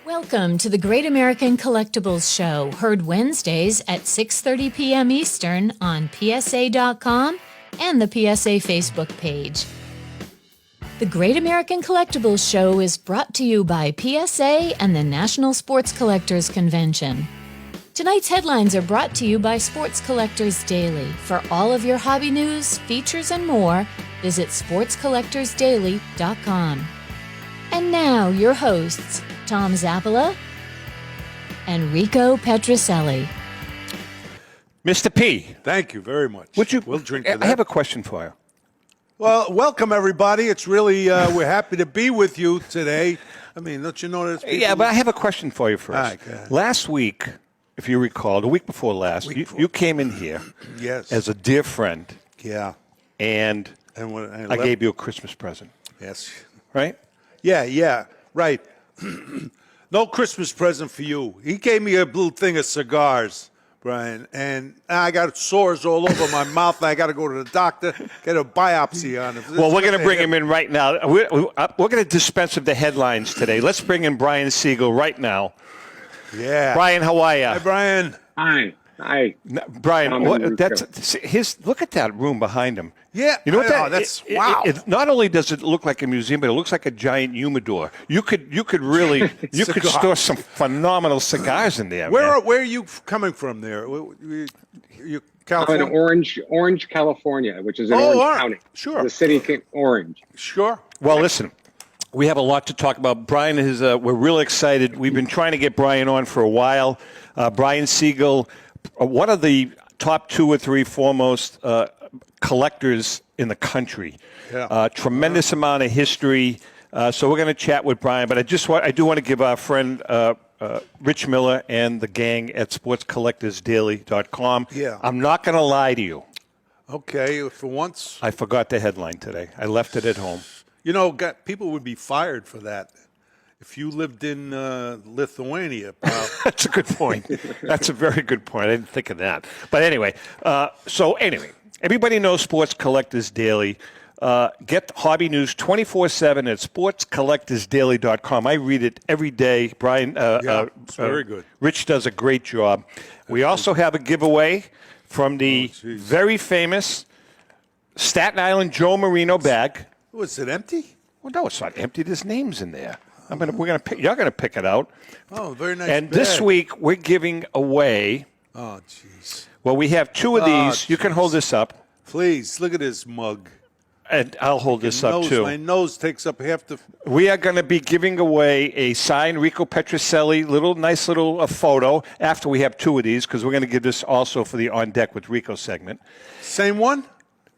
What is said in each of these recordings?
Welcome to the Great American Collectibles Show, heard Wednesdays at 6:30 p.m. Eastern on PSA.com and the PSA Facebook page. The Great American Collectibles Show is brought to you by PSA and the National Sports Collectors Convention. Tonight's headlines are brought to you by Sports Collectors Daily. For all of your hobby news, features, and more, visit sportscollectorsdaily.com. And now, your hosts, Tom Zappala and Rico Petrocelli. Mr. P. Thank you very much. We'll drink to that. I have a question for you. Well, welcome, everybody. It's really, we're happy to be with you today. I mean, don't you know there's people... Yeah, but I have a question for you first. All right, go ahead. Last week, if you recall, the week before last, you came in here Yes. as a dear friend, Yeah. and when I gave you a Christmas present, Yes. right? Yeah, right. No Christmas present for you. He gave me a little thing of cigars, Brian, and I got sores all over my mouth. I got to go to the doctor, get a biopsy on it. Well, we're going to bring him in right now. We're going to dispense of the headlines today. Let's bring in Brian Seigel right now. Yeah. Brian, how are you? Hi, Brian. Hi. Brian, look at that room behind him. Yeah, you know what wow. Not only does it look like a museum, but it looks like a giant humidor. You could really store some phenomenal cigars in there. Where are you coming from there? You California? I'm in Orange, California, which is in Orange County. Sure. The city Orange. Sure. Well, listen. We have a lot to talk about. Brian is. We're really excited. We've been trying to get Brian on for a while. Brian Seigel, one of the top 2 or 3 foremost collectors in the country. Yeah. Tremendous amount of history. So we're going to chat with Brian. But I do want to give our friend Rich Miller and the gang at sportscollectorsdaily.com. Yeah. I'm not going to lie to you. Okay, for once. I forgot the headline today. I left it at home. You know, people would be fired for that if you lived in Lithuania. That's a good point. That's a very good point. I didn't think of that. But anyway, everybody knows Sports Collectors Daily. Get hobby news 24/7 at sportscollectorsdaily.com. I read it every day. Brian, it's very good. Rich does a great job. We also have a giveaway from the very famous Staten Island Joe Marino bag. Was it empty? Well, no, it's not empty. There's names in there. You're gonna pick it out. Oh, very nice. And bag. this week we're giving away. Oh, jeez. Well, we have 2 of these. You can hold this up. Please look at this mug. And I'll hold this up too. My nose takes up half the. We are going to be giving away a signed Rico Petrocelli nice little photo after we have 2 of these, because we're going to give this also for the On Deck with Rico segment. Same one?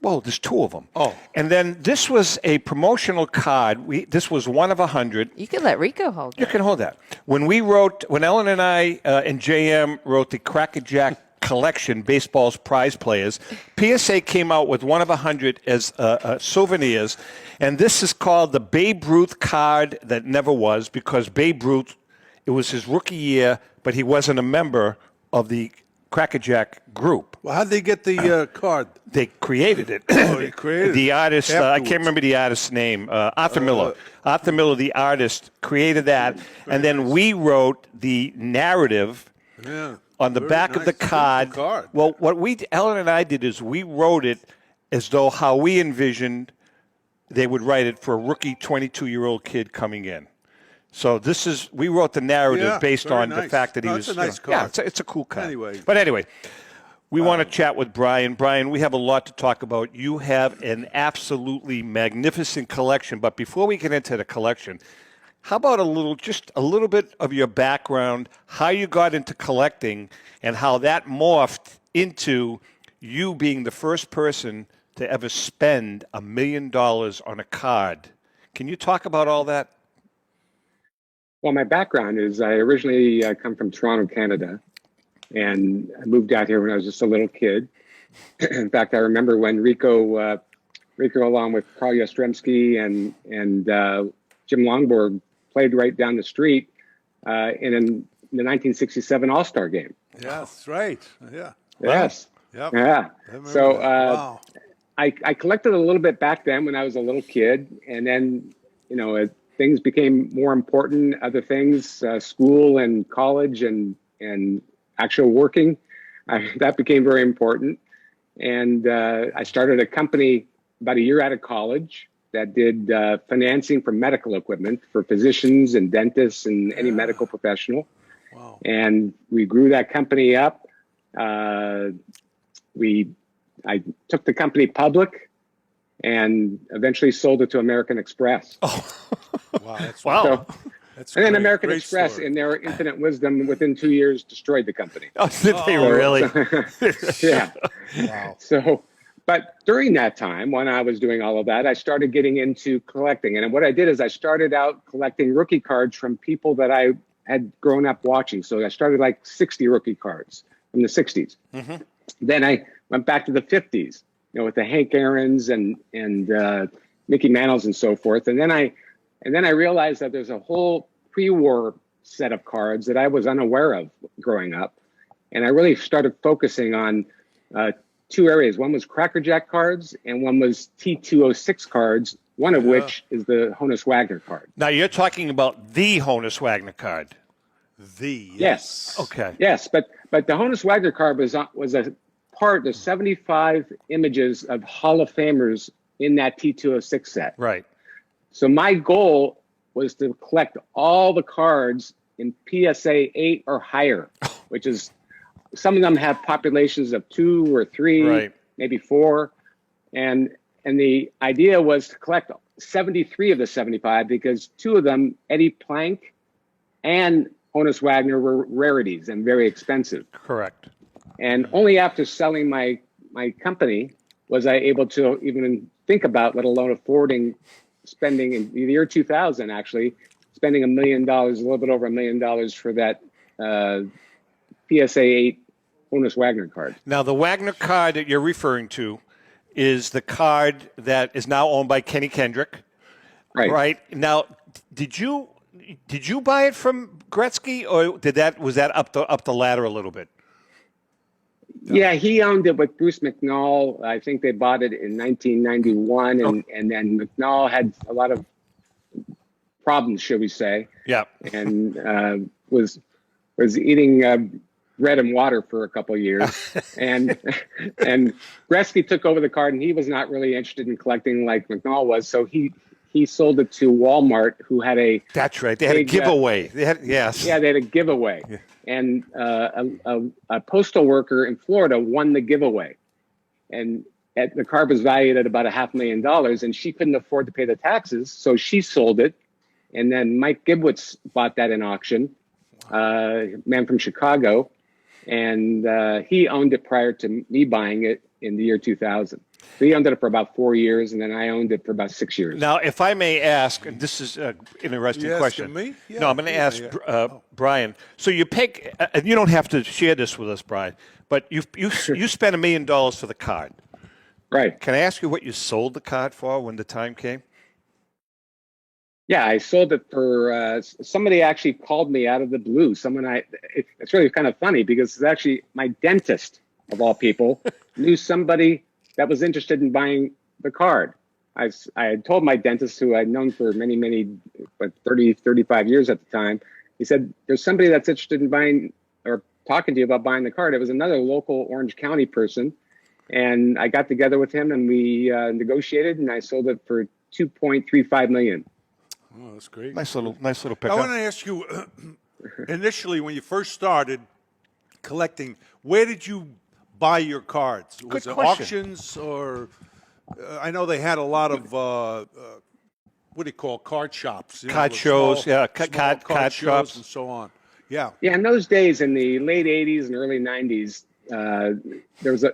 Well, there's 2 of them. Oh. And then this was a promotional card. This was 1 of 100. You can let Rico hold You it. can hold that. When Ellen and I and JM wrote the Crackerjack collection, baseball's prize players, PSA came out with 1 of 100 as souvenirs. And this is called the Babe Ruth card that never was, because Babe Ruth, it was his rookie year, but he wasn't a member of the Crackerjack group. Well, how'd they get the card? They created it. Oh, they created it. The artist, I Afterwards. can't remember the artist's name, Arthur Miller. Arthur Miller, the artist, created that. And then we wrote the narrative on the back of the card. Well, what Ellen and I did is we wrote it as though how we envisioned they would write it for a rookie 22-year-old kid coming in. So we wrote the narrative based on the fact that he was. It's a nice card. Yeah, it's a cool card. Anyway. But anyway, we want to chat with Brian. Brian, we have a lot to talk about. You have an absolutely magnificent collection. But before we get into the collection, how about just a little bit of your background, how you got into collecting, and how that morphed into you being the first person to ever spend $1 million on a card. Can you talk about all that? Well, my background is I originally come from Toronto, Canada, and I moved out here when I was just a little kid. In fact, I remember when Rico, along with Carl Yastrzemski and Jim Longborg, played right down the street in the 1967 All-Star game. Yeah, that's right. Yeah. Yes. Yep. Yeah. So wow. I collected a little bit back then when I was a little kid, and then things became more important, other things, school and college and actual working, that became very important. And I started a company about a year out of college that did financing for medical equipment for physicians and dentists and any medical professional. Wow. And we grew that company up. I took the company public and eventually sold it to American Express. Oh, wow. That's Wow. So, That's and then great. American Great Express, story. in their infinite wisdom, within 2 years, destroyed the company. Oh, did they really? Yeah. Wow. So, but during that time, when I was doing all of that, I started getting into collecting. And what I did is I started out collecting rookie cards from people that I had grown up watching. So I started like 60 rookie cards from the 60s. Mm-hmm. Then I went back to the 50s, with the Hank Aaron's and Mickey Mantles and so forth. And then I realized that there's a whole pre-war set of cards that I was unaware of growing up. And I really started focusing on two areas. One was Cracker Jack cards and one was T206 cards, one of which is the Honus Wagner card. Now, you're talking about the Honus Wagner card. Yes. Okay. Yes, but the Honus Wagner card was a part of 75 images of Hall of Famers in that T206 set. Right. So my goal was to collect all the cards in PSA 8 or higher, which is, some of them have populations of 2 or 3, Right. maybe 4. And the idea was to collect 73 of the 75 because 2 of them, Eddie Plank and Honus Wagner, were rarities and very expensive. Correct. And only after selling my company was I able to even think about, let alone spending in the year 2000, actually, spending $1 million, a little bit over $1 million for that PSA 8 Honus Wagner card. Now, the Wagner card that you're referring to is the card that is now owned by Kenny Kendrick. Right. Right. Now, did you buy it from Gretzky, or was that up the ladder a little bit? Yeah, he owned it with Bruce McNall. I think they bought it in 1991, and then McNall had a lot of problems, shall we say? Yeah. And was eating bread and water for a couple of years, and Gretzky took over the card, and he was not really interested in collecting like McNall was, so he sold it to Walmart, who had a That's right. They had a giveaway. Yes. Yeah, they had a giveaway. Yeah. And a postal worker in Florida won the giveaway. And the card was valued at about $500,000, and she couldn't afford to pay the taxes, so she sold it. And then Mike Gibwitz bought that in auction, man from Chicago. And he owned it prior to me buying it in the year 2000. So he owned it for about 4 years, and then I owned it for about 6 years. Now, if I may ask, and this is an interesting question. Me? Yeah, no, I'm going to ask Brian. So you pick, and you don't have to share this with us, Brian, but you spent $1 million for the card. Right. Can I ask you what you sold the card for when the time came? Yeah, I sold it for somebody actually called me out of the blue. It's really kind of funny because it's actually my dentist, of all people, knew somebody that was interested in buying the card. I had told my dentist, who I'd known for many, 30, 35 years at the time, he said, there's somebody that's interested in buying or talking to you about buying the card. It was another local Orange County person. And I got together with him and we negotiated, and I sold it for $2.35 million. Oh, that's great. Nice little pickup. I want to ask you, initially when you first started collecting, where did you buy your cards? Was it question. auctions, or I know they had a lot of what do you call card shops? Card shows, small card shows shops. and so on. Yeah. Yeah, in those days, in the late 80s and early 90s,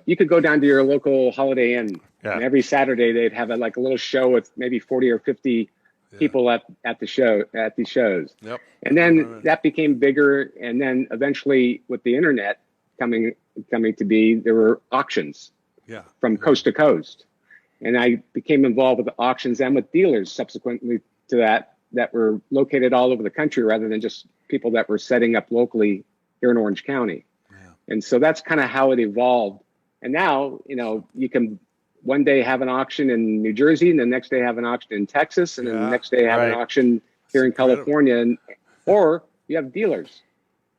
you could go down to your local Holiday Inn, and every Saturday they'd have a little show with maybe 40 or 50 people at the shows. Yep. And then that became bigger, and then eventually with the internet coming to be, there were auctions from coast to coast. And I became involved with the auctions and with dealers subsequently to that were located all over the country rather than just people that were setting up locally here in Orange County. Yeah. And so that's kind of how it evolved. And now, you can one day have an auction in New Jersey, and the next day have an auction in Texas, and then the next day have an auction here in California, or you have dealers.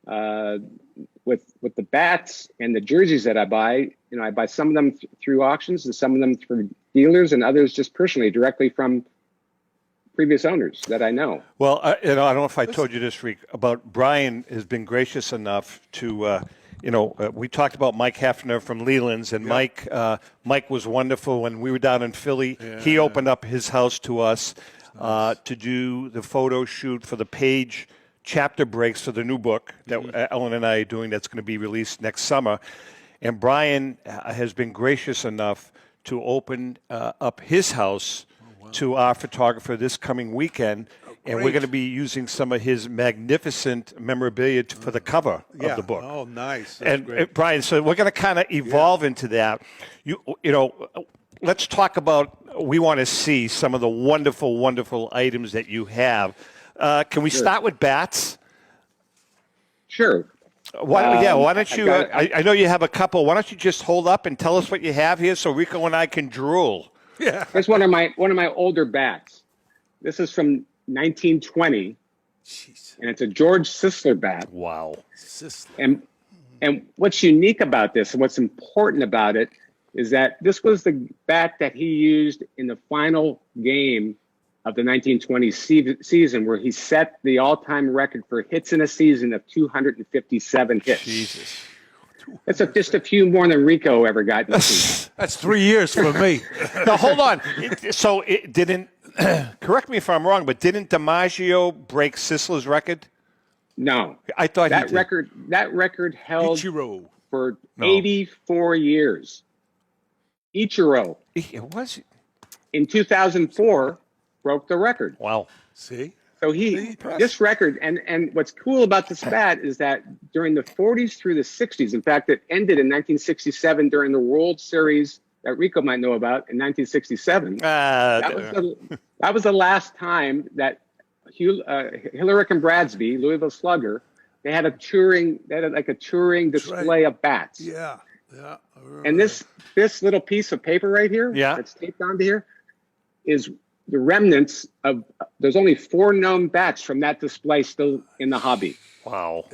With the bats and the jerseys that I buy, I buy some of them through auctions and some of them through dealers, and others just personally, directly from previous owners that I know. Well, I don't know if I told you this, Rick, about Brian has been gracious enough to, we talked about Mike Hefner from Leland's, and Mike was wonderful when we were down in Philly. Yeah. He opened up his house to us to do the photo shoot for the page chapter breaks for the new book that Ellen and I are doing that's going to be released next summer. And Brian has been gracious enough to open up his house to our photographer this coming weekend. And we're going to be using some of his magnificent memorabilia for the cover of the book. Oh, nice. That's great. Brian, so we're going to kind of evolve into that. Let's talk about, we want to see some of the wonderful, wonderful items that you have. Can we start with bats? Sure. Why don't you? I know you have a couple. Why don't you just hold up and tell us what you have here, so Rico and I can drool? Yeah. It's one of my older bats. This is from 1920, and it's a George Sisler bat. Wow. And what's unique about this, and what's important about it, is that this was the bat that he used in the final game of the 1920 season, where he set the all-time record for hits in a season of 257 hits. Jesus. That's just a few more than Rico ever got in the season. That's 3 years for me. Now, hold on. So it didn't, correct me if I'm wrong, but didn't DiMaggio break Sisler's record? No. I thought that he did. That record held Ichiro. for 84 years. Ichiro. It was. In 2004, broke the record. Wow. See? So this record, and what's cool about this bat is that during the 40s through the 60s, in fact, it ended in 1967 during the World Series that Rico might know about in 1967. That was the last time that Hillerich and Bradsby, Louisville Slugger, they had a touring display of bats. Yeah. And this little piece of paper right here, that's taped onto here, is the remnants of. There's only 4 known bats from that display still in the hobby. Wow.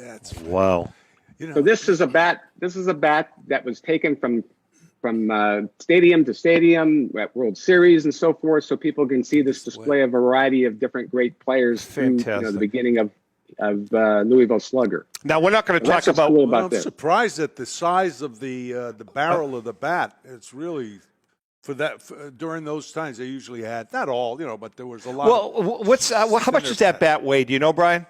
Wow. So this is a bat. This is a bat that was taken from stadium to stadium at World Series and so forth, so people can see this display of a variety of different great players through the beginning of Louisville Slugger. Now we're not going to talk about. Cool I'm surprised at the size of the barrel of the bat. It's really. During those times, they usually had not all, but there was a lot. Well, how much does that bat weigh? Do you know, Brian?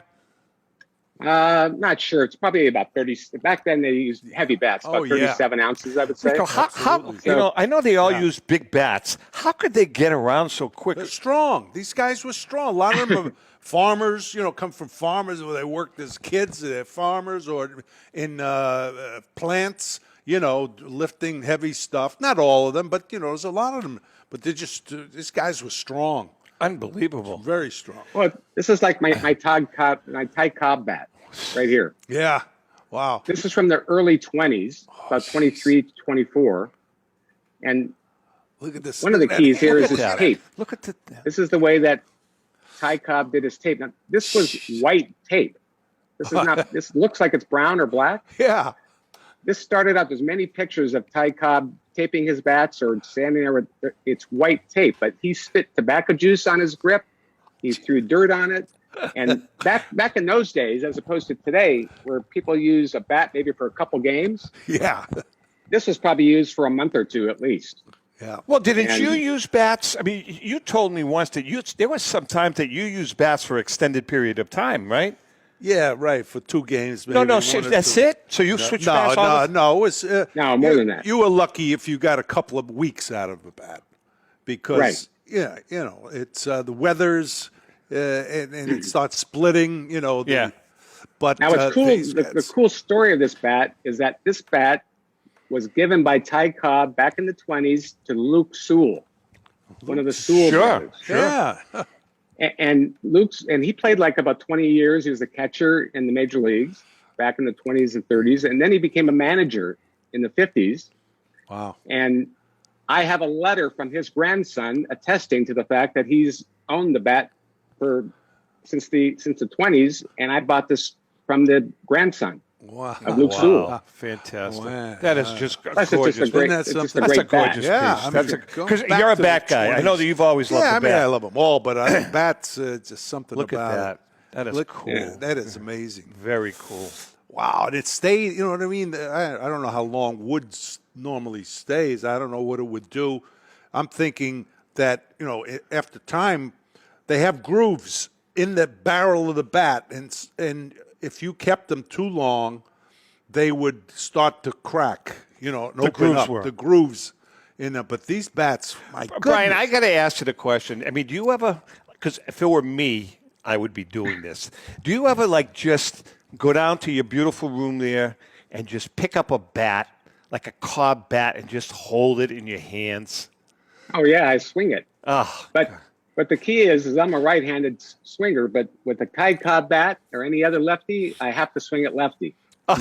Not sure. It's probably about 30. Back then, they used heavy bats, about 37 ounces, I would say. Rico, I know they all use big bats. How could they get around so quick? They're strong. These guys were strong. A lot of them are farmers. Come from farmers where they worked as kids. They're farmers or in plants. Lifting heavy stuff. Not all of them, but, there's a lot of them. But they're just, these guys were strong. Unbelievable. Very strong. Well, this is like my Ty Cobb bat right here. Yeah. Wow. This is from the early 20s, about 23, 24. And look at this. One of the keys here is this tape. Look at the. This is the way that Ty Cobb did his tape. Now, this was white tape. This is not, this looks like it's brown or black. Yeah. This started out, there's many pictures of Ty Cobb taping his bats or standing there with, it's white tape, but he spit tobacco juice on his grip. He threw dirt on it. And back in those days, as opposed to today, where people use a bat maybe for a couple games. Yeah. This was probably used for a month or two at least. Yeah. Well, didn't you use bats? I mean, you told me once that there was some times that you used bats for extended period of time, right? Yeah, right, for 2 games. Maybe That's it? So you switched bats all No, it was... no, more than that. You were lucky if you got a couple of weeks out of a bat. Because, it's the weathers, and it starts splitting, But now, what's cool, the cool story of this bat is that this bat was given by Ty Cobb back in the 20s to Luke Sewell, one of the Sewell brothers. Sure. Yeah. And he played like about 20 years. He was a catcher in the major leagues back in the 20s and 30s. And then he became a manager in the 50s. Wow. And I have a letter from his grandson attesting to the fact that he's owned the bat for since the 20s, and I bought this from the grandson of Luke Sewell. Fantastic. Wow. That is just Plus, gorgeous. it's just That's a a great bat. gorgeous Yeah, piece. I mean, That's going because back you're a to bat the guy. I 20s. know that you've always loved Yeah, the I mean, bat. I love them all, but bats, just something Look about at that. it. That is cool. Yeah, that is amazing. Very cool. Wow, and it stayed. You know what I mean? I don't know how long wood normally stays. I don't know what it would do. I'm thinking that after time, they have grooves in the barrel of the bat, and if you kept them too long, they would start to crack. And open grooves up. were. The grooves in them. But these bats, my goodness. Brian, I got to ask you the question. I mean, do you ever? Because if it were me, I would be doing this. Do you ever just go down to your beautiful room there and just pick up a bat, like a cob bat, and just hold it in your hands? Oh yeah, I swing it. Oh, But the key is I'm a right-handed swinger, but with a Ty Cobb bat or any other lefty, I have to swing it lefty. In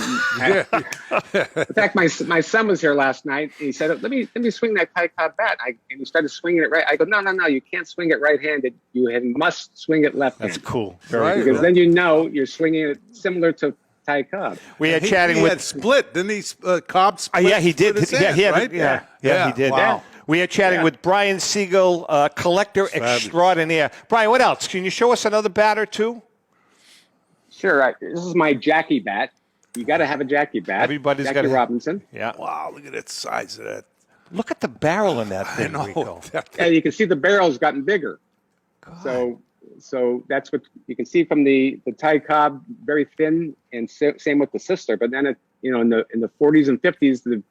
fact, my son was here last night. And he said, "Let me swing that Ty Cobb bat." And he started swinging it right. I go, no, you can't swing it right-handed. You must swing it left-handed. that's cool. Right. Because then you're swinging it similar to Ty Cobb. We are He chatting with had split, didn't he? Cobb split. yeah, he did. split his Yeah, hand, he had, right? yeah, he did. Wow. We are chatting Yeah. with Brian Seigel, collector extraordinaire. Brian, what else? Can you show us another bat or two? Sure. This is my Jackie bat. You got to have a Jackie bat. Everybody's Jackie gotta have- Robinson. Yeah. Wow, look at that size of that. Look at the barrel in that thing, Rico. Yeah, you can see the barrel's gotten bigger. So that's what you can see from the Ty Cobb, very thin, and same with the sister. But then in the 40s and 50s,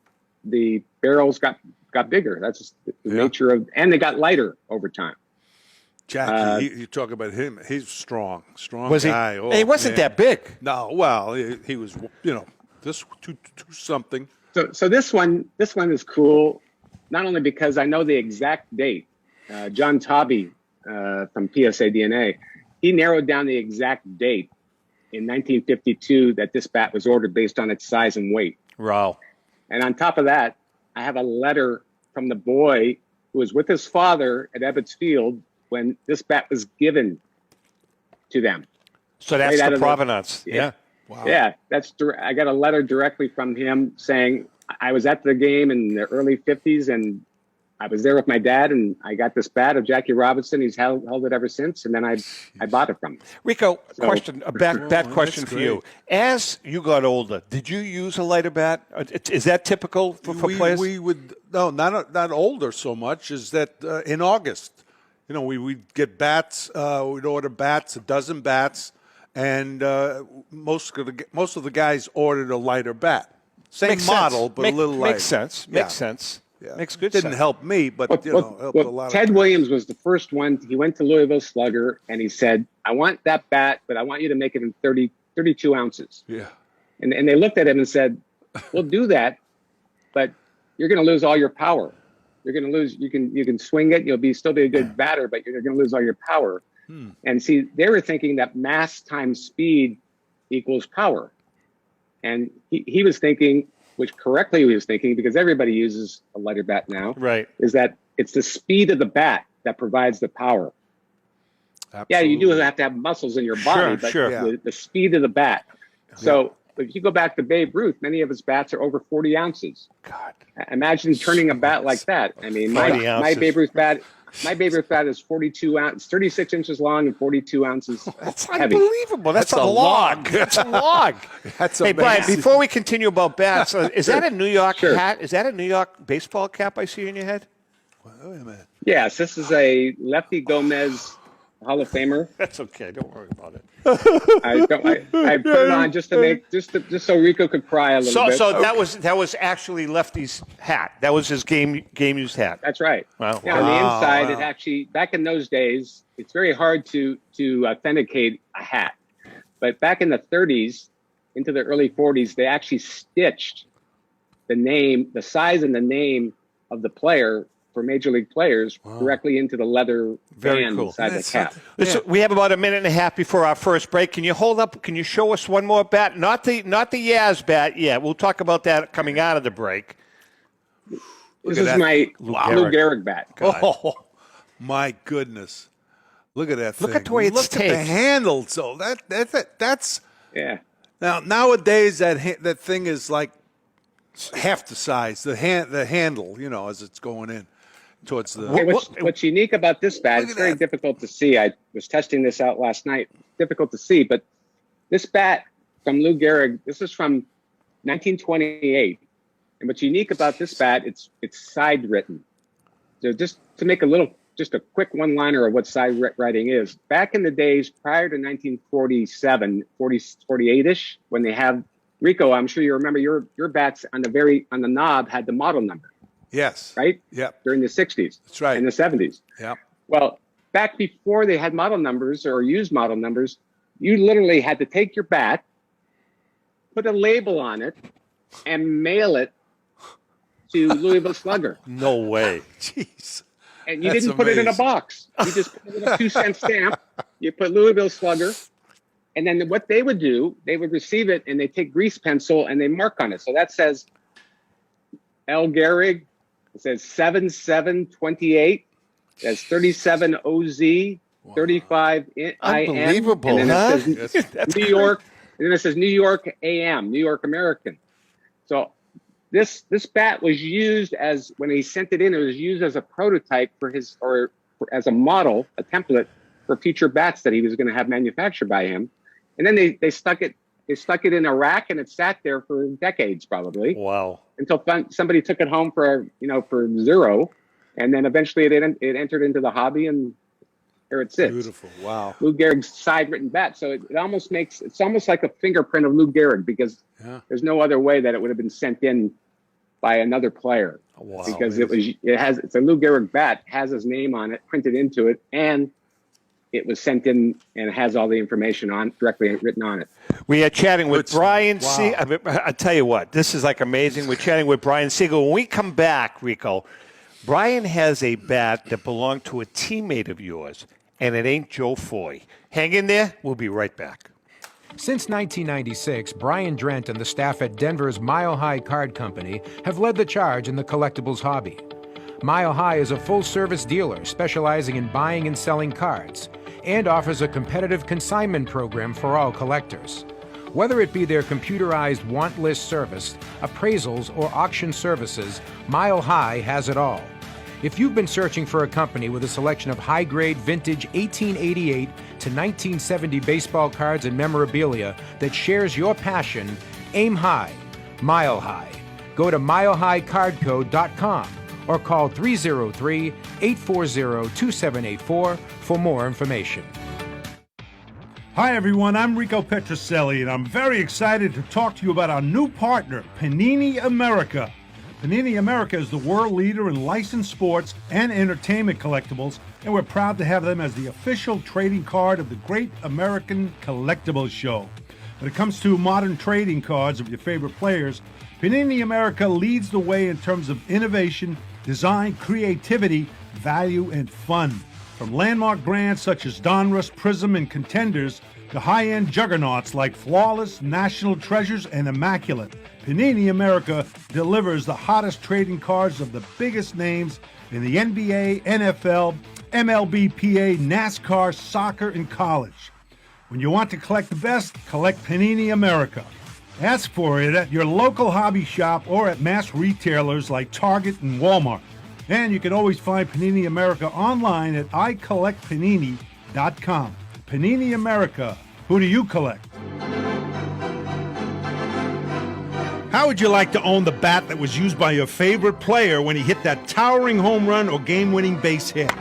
the barrels got bigger. That's just the nature of, and they got lighter over time. Jackie, you talk about him. He's strong Was he? guy. Oh, He wasn't man. that big. No, well, he was, this two something. So this one is cool, not only because I know the exact date. John Tobby from PSA DNA, he narrowed down the exact date in 1952 that this bat was ordered based on its size and weight. Wow. And on top of that, I have a letter from the boy who was with his father at Ebbets Field when this bat was given to them. So that's Right out the of the- provenance. Yeah. Wow. Yeah, I got a letter directly from him saying I was at the game in the early 50s and I was there with my dad and I got this bat of Jackie Robinson. He's held it ever since. And then I bought it from him. Rico, a bat question for you. great. As you got older, did you use a lighter bat? Is that typical for players? We would not older so much. Is that in August? We'd get bats. We'd order bats, a dozen bats, and most of the guys ordered a lighter bat. Same Makes model, sense. but a little lighter. Makes sense. Yeah. Makes sense. Yeah. Makes good Didn't sense. help me, but helped a lot. Ted of Williams was the first one. He went to Louisville Slugger and he said, "I want that bat, but I want you to make it in 32 ounces." Yeah. And they looked at him and said, "We'll do that, but you're going to lose all your power. You're going to lose. You can swing it. You'll still be a good batter, but you're going to lose all your power." And see, they were thinking that mass times speed equals power, and he was thinking, which correctly he was thinking, because everybody uses a lighter bat now, Right. is that it's the speed of the bat that provides the power. Absolutely. Yeah, you do have to have muscles in your body, but sure. the speed of the bat. So if you go back to Babe Ruth, many of his bats are over 40 ounces. God. Imagine turning a bat like that. I mean, 40 my ounces. Babe Ruth bat is 42 ounces, 36 inches long and 42 ounces That's heavy. unbelievable. That's a log. That's a log. That's Hey, Brian, amazing. before we continue about bats, is that a New York Sure. hat? Is that a New York baseball cap I see in your head? Wait a minute. Yes, this is a Lefty Gomez Hall of Famer. That's okay. Don't worry about it. I put it on just so Rico could cry a little bit. So that was actually Lefty's hat. That was his game used hat. That's right. Wow. Yeah, on the Wow, inside, wow. it actually, back in those days, it's very hard to authenticate a hat. But back in the 30s, into the early 40s, they actually stitched the size and the name of the player for Major League players directly into the leather Very band cool. inside the That's cap. something. Listen, we have about a minute and a half before our first break. Can you hold up? Can you show us one more bat? Not the Yaz bat. Yeah, we'll talk about that coming out of the break. This at is that. my Lou Lou Gehrig bat. Oh, my goodness. Look at that thing. Look at the way it's Look at the taped. handle. So that's Yeah. now nowadays that thing is like half the size. The handle, as it's going in towards the. Okay, what's unique about this bat, Look it's at very that. difficult to see. I was testing this out last night. Difficult to see, but this bat from Lou Gehrig, this is from 1928. And what's unique about this bat, it's side written. So just to make just a quick one-liner of what side writing is. Back in the days prior to 1947, 48-ish, when they have Rico, I'm sure you remember your bats on the knob had the model number, Yes. right? Yep. During the 60s. That's right. And the 70s. Yep. Well, back before they had model numbers or used model numbers, you literally had to take your bat, put a label on it, and mail it to Louisville Slugger. No way. Jeez. And you That's didn't put it in a amazing. box. You just put it in a 2-cent stamp. You put Louisville Slugger. And then what they would do, they would receive it and they take grease pencil and they mark on it. So that says L. Gehrig. It says 7728. That's 37 OZ, 35 IN. Unbelievable, And huh? then it says New York. And then it says New York AM, New York American. So this bat was used as, when he sent it in, it was used as a prototype as a model, a template for future bats that he was going to have manufactured by him. And then they stuck it in a rack and it sat there for decades probably. Wow. Until somebody took it home for zero. And then eventually it entered into the hobby and here it sits. Beautiful. Wow. Lou Gehrig's side-written bat. So it's almost like a fingerprint of Lou Gehrig because there's no other way that it would have been sent in by another player. Wow. Because it's a Lou Gehrig bat, has his name on it, printed into it, and it was sent in and it has all the information directly written on it. We are chatting with Good Brian stuff. Seigel. I tell you what, this is like amazing. We're chatting with Brian Seigel. When we come back, Rico, Brian has a bat that belonged to a teammate of yours, and it ain't Joe Foy. Hang in there. We'll be right back. Since 1996, Brian Drent and the staff at Denver's Mile High Card Company have led the charge in the collectibles hobby. Mile High is a full-service dealer specializing in buying and selling cards and offers a competitive consignment program for all collectors. Whether it be their computerized want list service, appraisals, or auction services, Mile High has it all. If you've been searching for a company with a selection of high-grade vintage 1888 to 1970 baseball cards and memorabilia that shares your passion, aim high, Mile High. Go to milehighcardco.com or call 303-840-2784 for more information. Hi everyone, I'm Rico Petrocelli and I'm very excited to talk to you about our new partner, Panini America. Panini America is the world leader in licensed sports and entertainment collectibles, and we're proud to have them as the official trading card of the Great American Collectibles Show. When it comes to modern trading cards of your favorite players, Panini America leads the way in terms of innovation, design, creativity, value, and fun. From landmark brands such as Donruss, Prism, and Contenders to high-end juggernauts like Flawless, National Treasures, and Immaculate, Panini America delivers the hottest trading cards of the biggest names in the NBA, NFL, MLB, PA, NASCAR, soccer, and college. When you want to collect the best, collect Panini America. Ask for it at your local hobby shop or at mass retailers like Target and Walmart. And you can always find Panini America online at icollectpanini.com. Panini America. Who do you collect? How would you like to own the bat that was used by your favorite player when he hit that towering home run or game-winning base hit?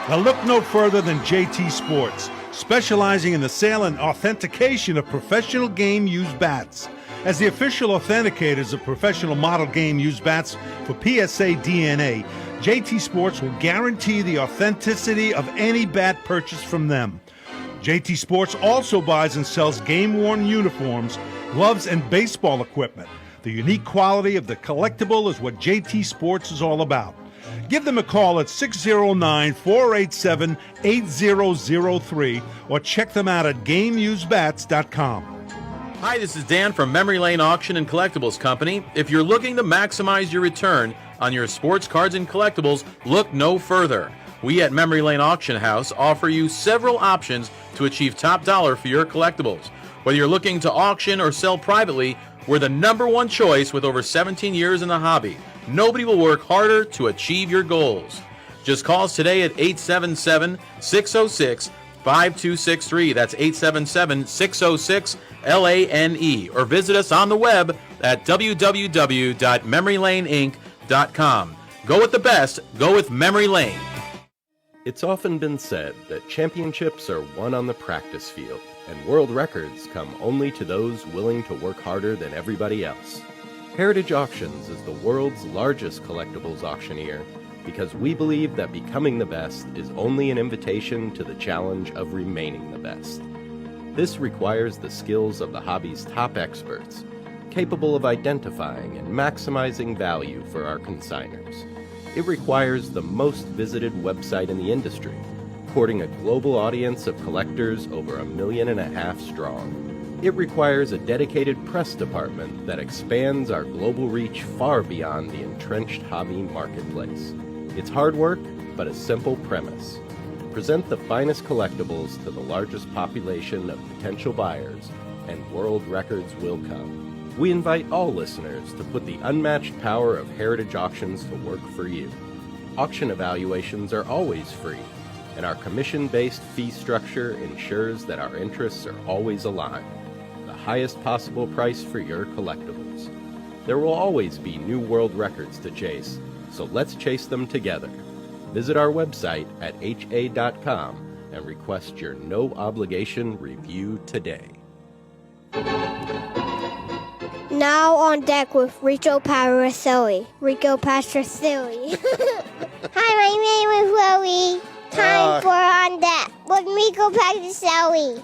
Well, look no further than JT Sports, specializing in the sale and authentication of professional game-used bats. As the official authenticators of professional model game-used bats for PSA DNA, JT Sports will guarantee the authenticity of any bat purchased from them. JT Sports also buys and sells game-worn uniforms, gloves, and baseball equipment. The unique quality of the collectible is what JT Sports is all about. Give them a call at 609-487-8003 or check them out at GameUseBats.com. Hi, this is Dan from Memory Lane Auction and Collectibles Company. If you're looking to maximize your return on your sports cards and collectibles, look no further. We at Memory Lane Auction House offer you several options to achieve top dollar for your collectibles. Whether you're looking to auction or sell privately, we're the #1 choice with over 17 years in the hobby. Nobody will work harder to achieve your goals. Just call us today at 877-606-5263. That's 877-606-LANE. Or visit us on the web at www.memorylaneinc.com. Go with the best. Go with Memory Lane. It's often been said that championships are won on the practice field, and world records come only to those willing to work harder than everybody else. Heritage Auctions is the world's largest collectibles auctioneer because we believe that becoming the best is only an invitation to the challenge of remaining the best. This requires the skills of the hobby's top experts, capable of identifying and maximizing value for our consigners. It requires the most visited website in the industry, courting a global audience of collectors over 1.5 million strong. It requires a dedicated press department that expands our global reach far beyond the entrenched hobby marketplace. It's hard work, but a simple premise. Present the finest collectibles to the largest population of potential buyers, and world records will come. We invite all listeners to put the unmatched power of Heritage Auctions to work for you. Auction evaluations are always free, and our commission-based fee structure ensures that our interests are always aligned. The highest possible price for your collectibles. There will always be new world records to chase, so let's chase them together. Visit our website at ha.com and request your no-obligation review today. Now on deck with Rico Petrocelli. Hi, my name is Chloe. Time for On Deck with Rico Petrocelli.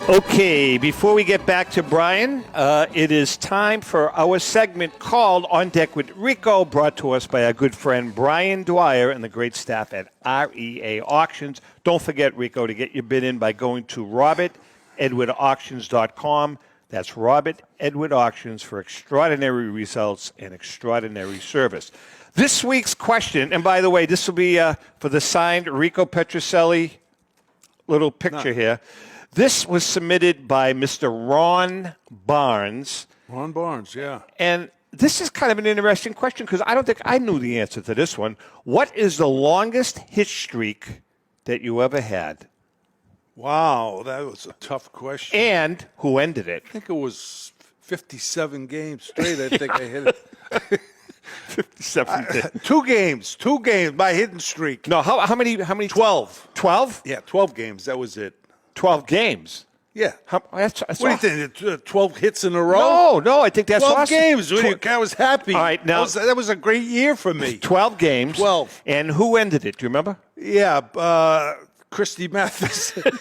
Okay, before we get back to Brian, it is time for our segment called On Deck with Rico, brought to us by our good friend Brian Dwyer and the great staff at REA Auctions. Don't forget, Rico, to get your bid in by going to robertedwardauctions.com. That's Robert Edward Auctions for extraordinary results and extraordinary service. This week's question, and by the way, this will be for the signed Rico Petrocelli little picture here. This was submitted by Mr. Ron Barnes. Ron Barnes, yeah. And this is kind of an interesting question because I don't think I knew the answer to this one. What is the longest hit streak that you ever had? Wow, that was a tough question. And who ended it? I think it was 57 games straight. I think I hit it. 57. Two games, my hidden streak. No, how many? 12. 12? Yeah, 12 games. That was it. 12 games? Yeah. That's what do you think? 12 hits in a row? No, I think that's 12 awesome. games. I was happy. All right, now that was a great year for me. 12 games. 12. And who ended it? Do you remember? Yeah, Christy Matheson.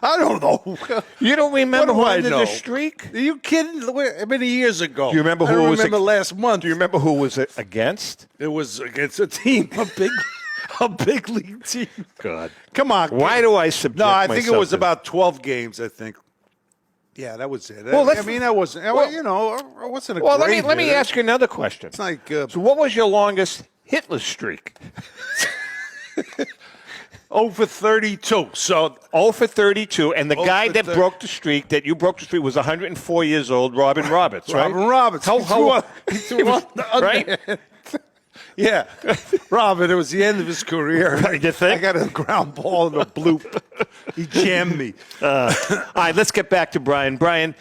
I don't know. You don't remember who ended know? the streak? Are you kidding? How many years ago? Do you remember who I was remember last month. Do you remember who was it against? It was against a team, a big league team. God. Come on. Why do I subject No, I think it myself was to- about 12 games, I think. Yeah, that was it. Well, I mean, I wasn't, I wasn't a Well, great let me hitter. ask you another question. It's like... So what was your longest hitless streak? 0 for 32. So 0 for 32, and the 0 guy for that 30. broke the streak, that you broke the streak, was 104 years old, Robin Roberts, right? Robin Roberts. How, He threw on the right? underhand. Yeah. Robin, it was the end of his career. You think? I got a ground ball and a bloop. He jammed me. All right, let's get back to Brian. Brian,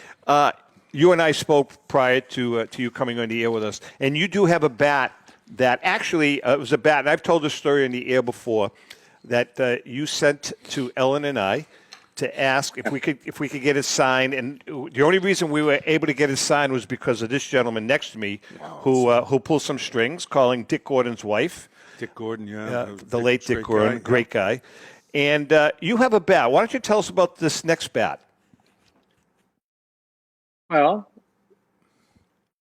you and I spoke prior to you coming on the air with us, and you do have a bat that actually it was a bat, and I've told this story on the air before, that you sent to Ellen and I to ask if we could get it signed, and the only reason we were able to get it signed was because of this gentleman next to me, who pulls some strings, calling Dick Gordon's wife. Dick Gordon, yeah. The late Dick Gordon, great guy. And you have a bat. Why don't you tell us about this next bat? Well,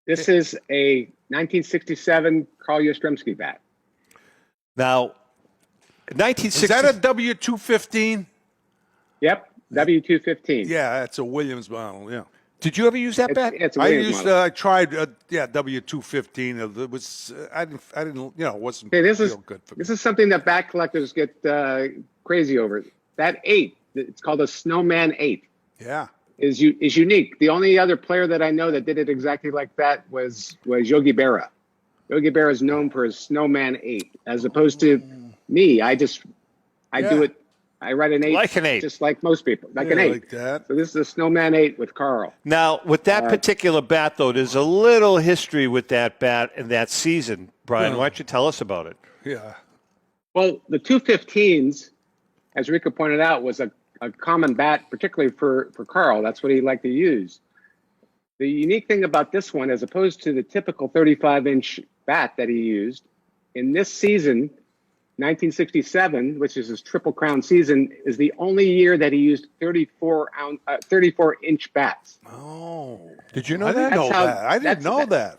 this is a 1967 Carl Yastrzemski bat. Now, 1960. Is that a W215? Yep, W215. Yeah, that's a Williams model, yeah. Did you ever use that bat? It's a I Williams used. model. I tried. W215. It was. I didn't. It wasn't Okay, this feel is good for me. this is something that bat collectors get crazy over. That 8, it's called a Snowman 8, Yeah. is unique. The only other player that I know that did it exactly like that was Yogi Berra. Yogi Berra is known for his Snowman 8, as opposed to me. I do it. I write an 8, Like an 8. just like most people, like an 8. Like that. So this is a Snowman 8 with Carl. Now, with that particular bat, though, there's a little history with that bat and that season. Brian, why don't you tell us about it? Yeah. Well, the 215s, as Rico pointed out, was a common bat, particularly for Carl. That's what he liked to use. The unique thing about this one, as opposed to the typical 35-inch bat that he used, in this season, 1967, which is his Triple Crown season, is the only year that he used 34-inch bats. Oh. Did you know I didn't that? know That's how- that. I didn't that's- know that.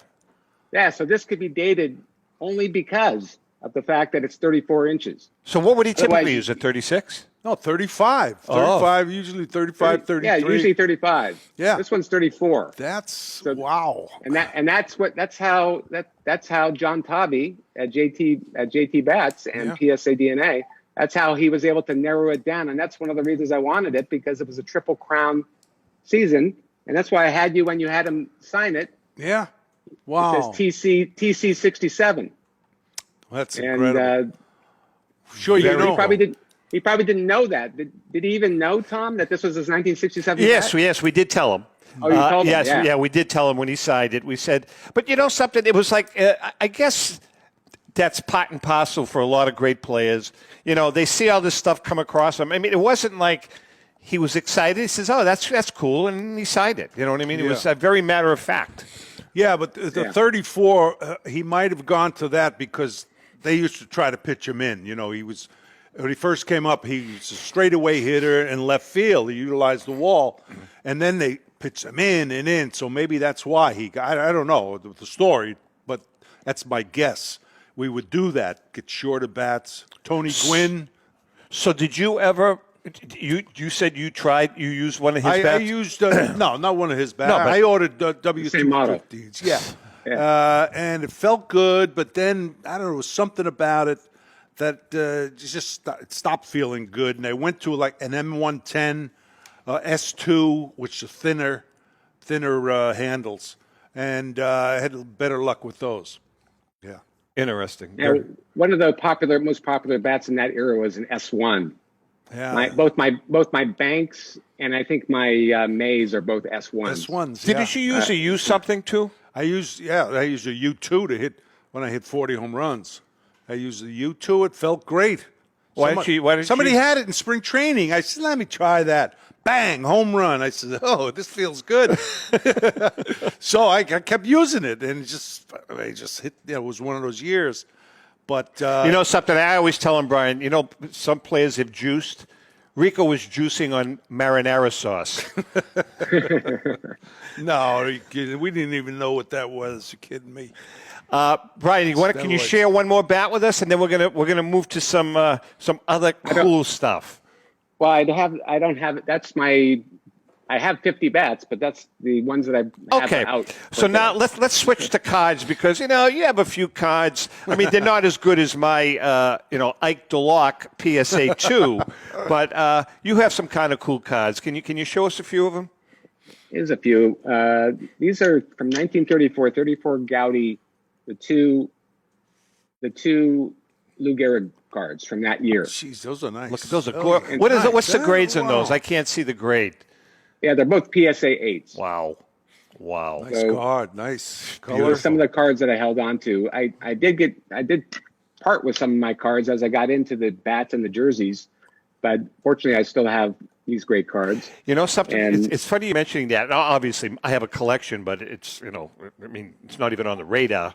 Yeah, so this could be dated only because of the fact that it's 34 inches. So what would he typically Otherwise- use, a 36? No, 35. Oh. 35, usually 35, 33. Yeah, usually 35. Yeah. This one's 34. That's wow. That's how John Tobby at JT Bats and PSA DNA, that's how he was able to narrow it down. And that's one of the reasons I wanted it, because it was a Triple Crown season. And that's why I had you when you had him sign it. Yeah. It Wow. says TC 67. That's And incredible. Sure, you know. he probably didn't know that. Did he even know, Tom, that this was his 1967 Yes, bat? yes, we did tell him. Oh, you told him? Yes, Yeah. we did tell him when he signed it. We said, but you know something? It was like, I guess that's part and parcel for a lot of great players. You know, they see all this stuff come across them. I mean, it wasn't like he was excited. He says, oh, that's cool, and he signed it. You know what I mean? It was a very matter of fact. Yeah, but the 34, he might have gone to that because they used to try to pitch him in. You know, when he first came up, he was a straightaway hitter in left field. He utilized the wall, and then they pitched him in and in. So maybe that's why he got. I don't know the story, but that's my guess. We would do that, get shorter bats. Tony Gwynn. So did you ever? You said you used one of his I bats? used no, not one of his bats. No, but- I ordered Same model. W215s. Yeah. And it felt good, but then I don't know, there was something about it that it stopped feeling good. And I went to like an M110 S2, which are thinner handles, and I had better luck with those. Yeah. Interesting. Yeah, one of the most popular bats in that era was an S1. Yeah. Both my Banks and I think my Mays are both S1s. S1s. Didn't you use use something too? I used a U2 to hit when I hit 40 home runs. I used the U2. It felt great. Why didn't somebody you? had it in spring training. I said, let me try that. Bang, home run. I said, oh, this feels good. So I kept using it, and it just hit. It was one of those years. But You know something? I always tell him, Brian. You know, some players have juiced. Rico was juicing on marinara sauce. no, are you kidding? We didn't even know what that was. You're kidding me. Brian, can you share one more bat with us, and then we're gonna move to some other cool stuff. Well, I don't have. That's my. I have 50 bats, but that's the ones that I have Okay, out. so now let's switch to cards because you have a few cards. I mean, they're not as good as my Ike DeLocke PSA 2, but you have some kind of cool cards. Can you show us a few of them? Here's a few. These are from 1934. 34 Gaudy, the two Lou Gehrig cards from that year. Jeez, those are nice. Look, those are Oh, gorgeous. What is it? What's the nice. grades in Wow. those? I can't see the grade. Yeah, they're both PSA 8s. Wow. Nice So- card, nice color. Those are some of the cards that I held on to. I did part with some of my cards as I got into the bats and the jerseys, but fortunately I still have these great cards. You know something? And- It's funny you mentioning that. Now, obviously, I have a collection, but it's it's not even on the radar.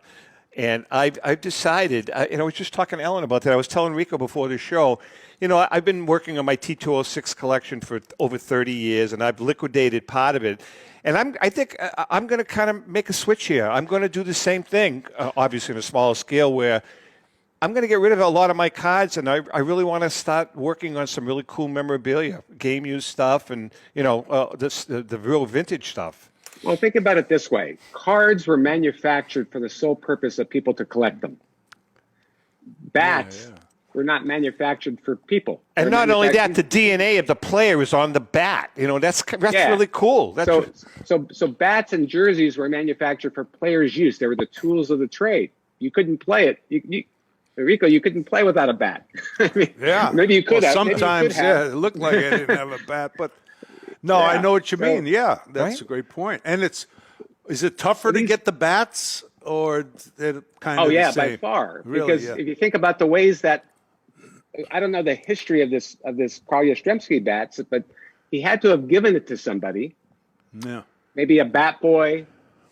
And I've decided. I was just talking to Ellen about that. I was telling Rico before the show. I've been working on my T206 collection for over 30 years, and I've liquidated part of it. And I think I'm going to kind of make a switch here. I'm going to do the same thing, obviously on a smaller scale, where I'm going to get rid of a lot of my cards, and I really want to start working on some really cool memorabilia, game use stuff, and the real vintage stuff. Well, think about it this way. Cards were manufactured for the sole purpose of people to collect them. Bats were not manufactured for people. And not only that, the DNA of the player is on the bat. You know, that's really cool. So bats and jerseys were manufactured for players' use. They were the tools of the trade. You couldn't play it. Rico, you couldn't play without a bat. I mean, maybe you could have. Sometimes, it looked like I didn't have a bat, but no, I know what you mean. Yeah, that's a great point. And is it tougher to get the bats, or they're kind of the same? By far. Really, because if you think about the ways that, I don't know the history of this Carl Yastrzemski bats, but he had to have given it to somebody. Yeah. Maybe a bat boy,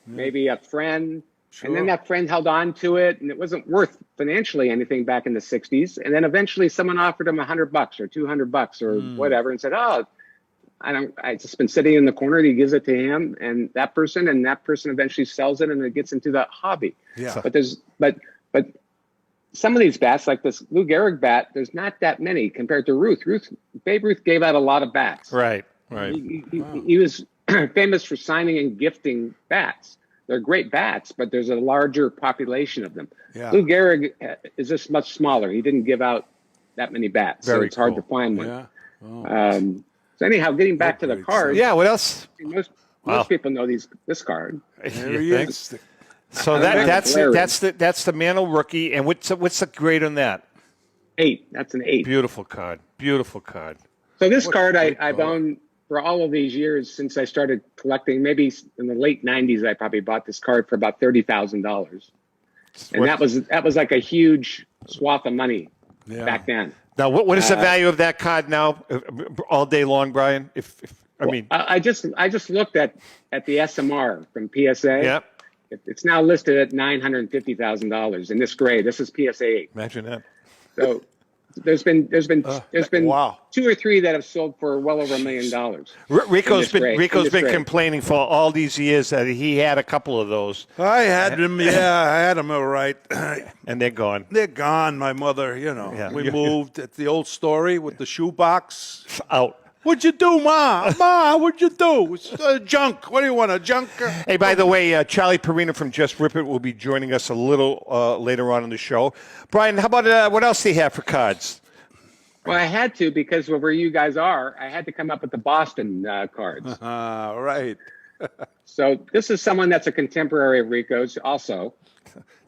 maybe a friend. Sure. And then that friend held on to it, and it wasn't worth financially anything back in the 60s. And then eventually someone offered him $100 or $200 or whatever and said, "Oh, I just been sitting in the corner." And he gives it to him and that person eventually sells it, and it gets into the hobby. Yeah. But some of these bats, like this Lou Gehrig bat, there's not that many compared to Ruth. Babe Ruth gave out a lot of bats. Right. He was famous for signing and gifting bats. They're great bats, but there's a larger population of them. Yeah. Lou Gehrig is just much smaller. He didn't give out that many bats, so it's hard to find one. Yeah. Oh. So anyhow, getting back to the cards. Yeah, what else? Most people know this card. There he is. So that's the Mantle rookie, and what's the grade on that? 8. That's an 8. Beautiful card. So this card I've owned for all of these years since I started collecting. Maybe in the late 90s, I probably bought this card for about $30,000, and that was like a huge swath of money back then. Now, what is the value of that card now, all day long, Brian? I just looked at the SMR from PSA. Yep. It's now listed at $950,000 in this grade. This is PSA 8. Imagine that. So there's been 2 or 3 that have sold for well over $1 million. Rico's been complaining for all these years that he had a couple of those. I had them. Yeah, I had them all right. And they're gone. They're gone. My mother, we moved at the old story with the shoebox out. What'd you do, Ma? Ma, what'd you do? It's junk. What do you want, a junk? Hey, by the way, Charlie Parrino from Just Rip It will be joining us a little later on in the show. Brian, how about what else do you have for cards? Well, I had to, because where you guys are, I had to come up with the Boston cards. Right. So this is someone that's a contemporary of Rico's also.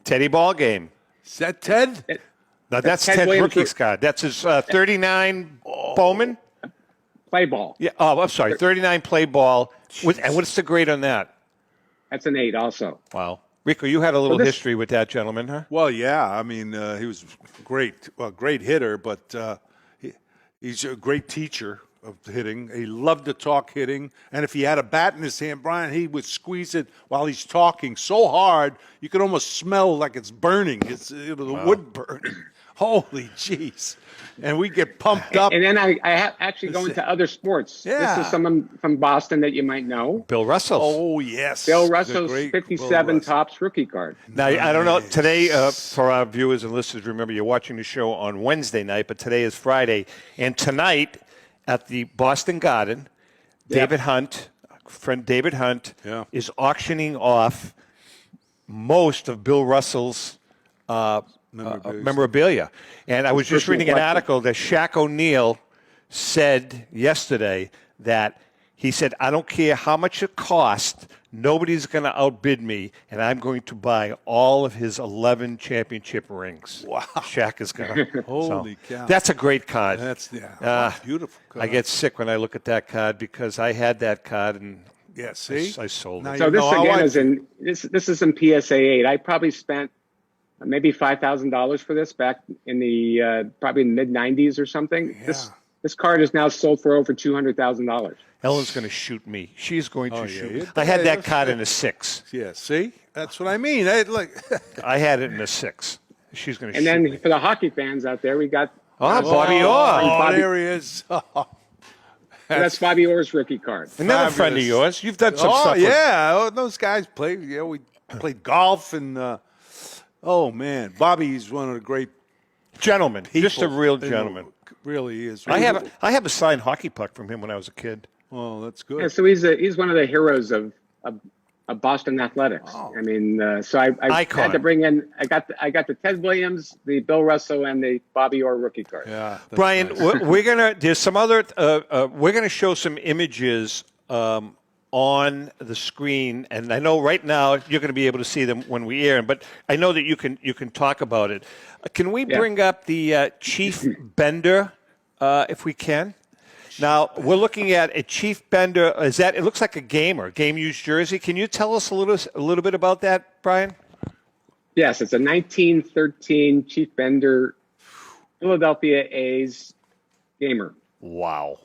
Teddy Ballgame. Is that Ted? No, that's Ted Rookie's card. That's his 39 Bowman. Play ball. Yeah. Oh, I'm sorry. 39 play ball. And what's the grade on that? That's an 8 also. Wow. Rico, you had a little history with that gentleman, huh? Well, yeah. I mean, he was great hitter, but he's a great teacher of hitting. He loved to talk hitting. And if he had a bat in his hand, Brian, he would squeeze it while he's talking so hard, you could almost smell like it's burning. It's the wood burning. Holy jeez. And we get pumped up. And then I actually go into other sports. Yeah. This is someone from Boston that you might know. Bill Russell. Oh, yes. Bill Russell's 57 Topps rookie card. Now, I don't know. Today, for our viewers and listeners, remember you're watching the show on Wednesday night, but today is Friday. And tonight at the Boston Garden, David Hunt, friend David Hunt, is auctioning off most of Bill Russell's memorabilia. And I was just reading an article that Shaq O'Neal said yesterday that he said, I don't care how much it costs, nobody's going to outbid me, and I'm going to buy all of his 11 championship rings. Wow. Shaq is going to. Holy cow. That's a great card. That's beautiful card. I get sick when I look at that card because I had that card and I sold it. So this again is this is in PSA 8. I probably spent maybe $5,000 for this back in the probably mid 90s or something. Yeah. This card is now sold for over $200,000. Ellen's going to shoot me. She's going to shoot. I had that card in a 6. Yeah, see, that's what I mean. I had it in a 6. She's going to shoot me. And then for the hockey fans out there, we got Bobby Orr. Oh, there he is. That's Bobby Orr's rookie card. Another friend of yours. You've done some stuff. Yeah, those guys played. Yeah, we played golf and. Oh, man. Bobby's one of the great gentlemen. Just a real gentleman. Really is. I have a signed hockey puck from him when I was a kid. Oh, that's good. Yeah, so he's one of the heroes of of Boston Athletics. Oh. I mean, so I Icon. had to bring in. I got the Ted Williams, the Bill Russell, and the Bobby Orr rookie card. Yeah, that's Brian, nice. we're gonna. There's some other. We're gonna show some images on the screen, and I know right now you're going to be able to see them when we air them. But I know that you can talk about it. Can we bring up the Chief Bender, if we can? Now we're looking at a Chief Bender. It looks like a game used jersey? Can you tell us a little bit about that, Brian? Yes, it's a 1913 Chief Bender Philadelphia A's gamer. Wow.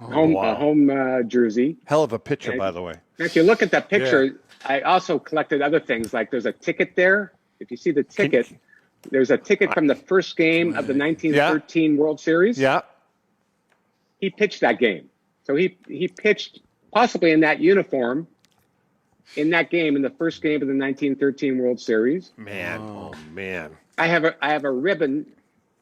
Home jersey. Hell of a picture, by the way. If you look at that picture, I also collected other things. Like there's a ticket there. If you see the ticket, there's a ticket from the first game of the 1913 World Series. Yeah. He pitched that game. So he pitched possibly in that uniform in that game, in the first game of the 1913 World Series. Man, oh man. I have a ribbon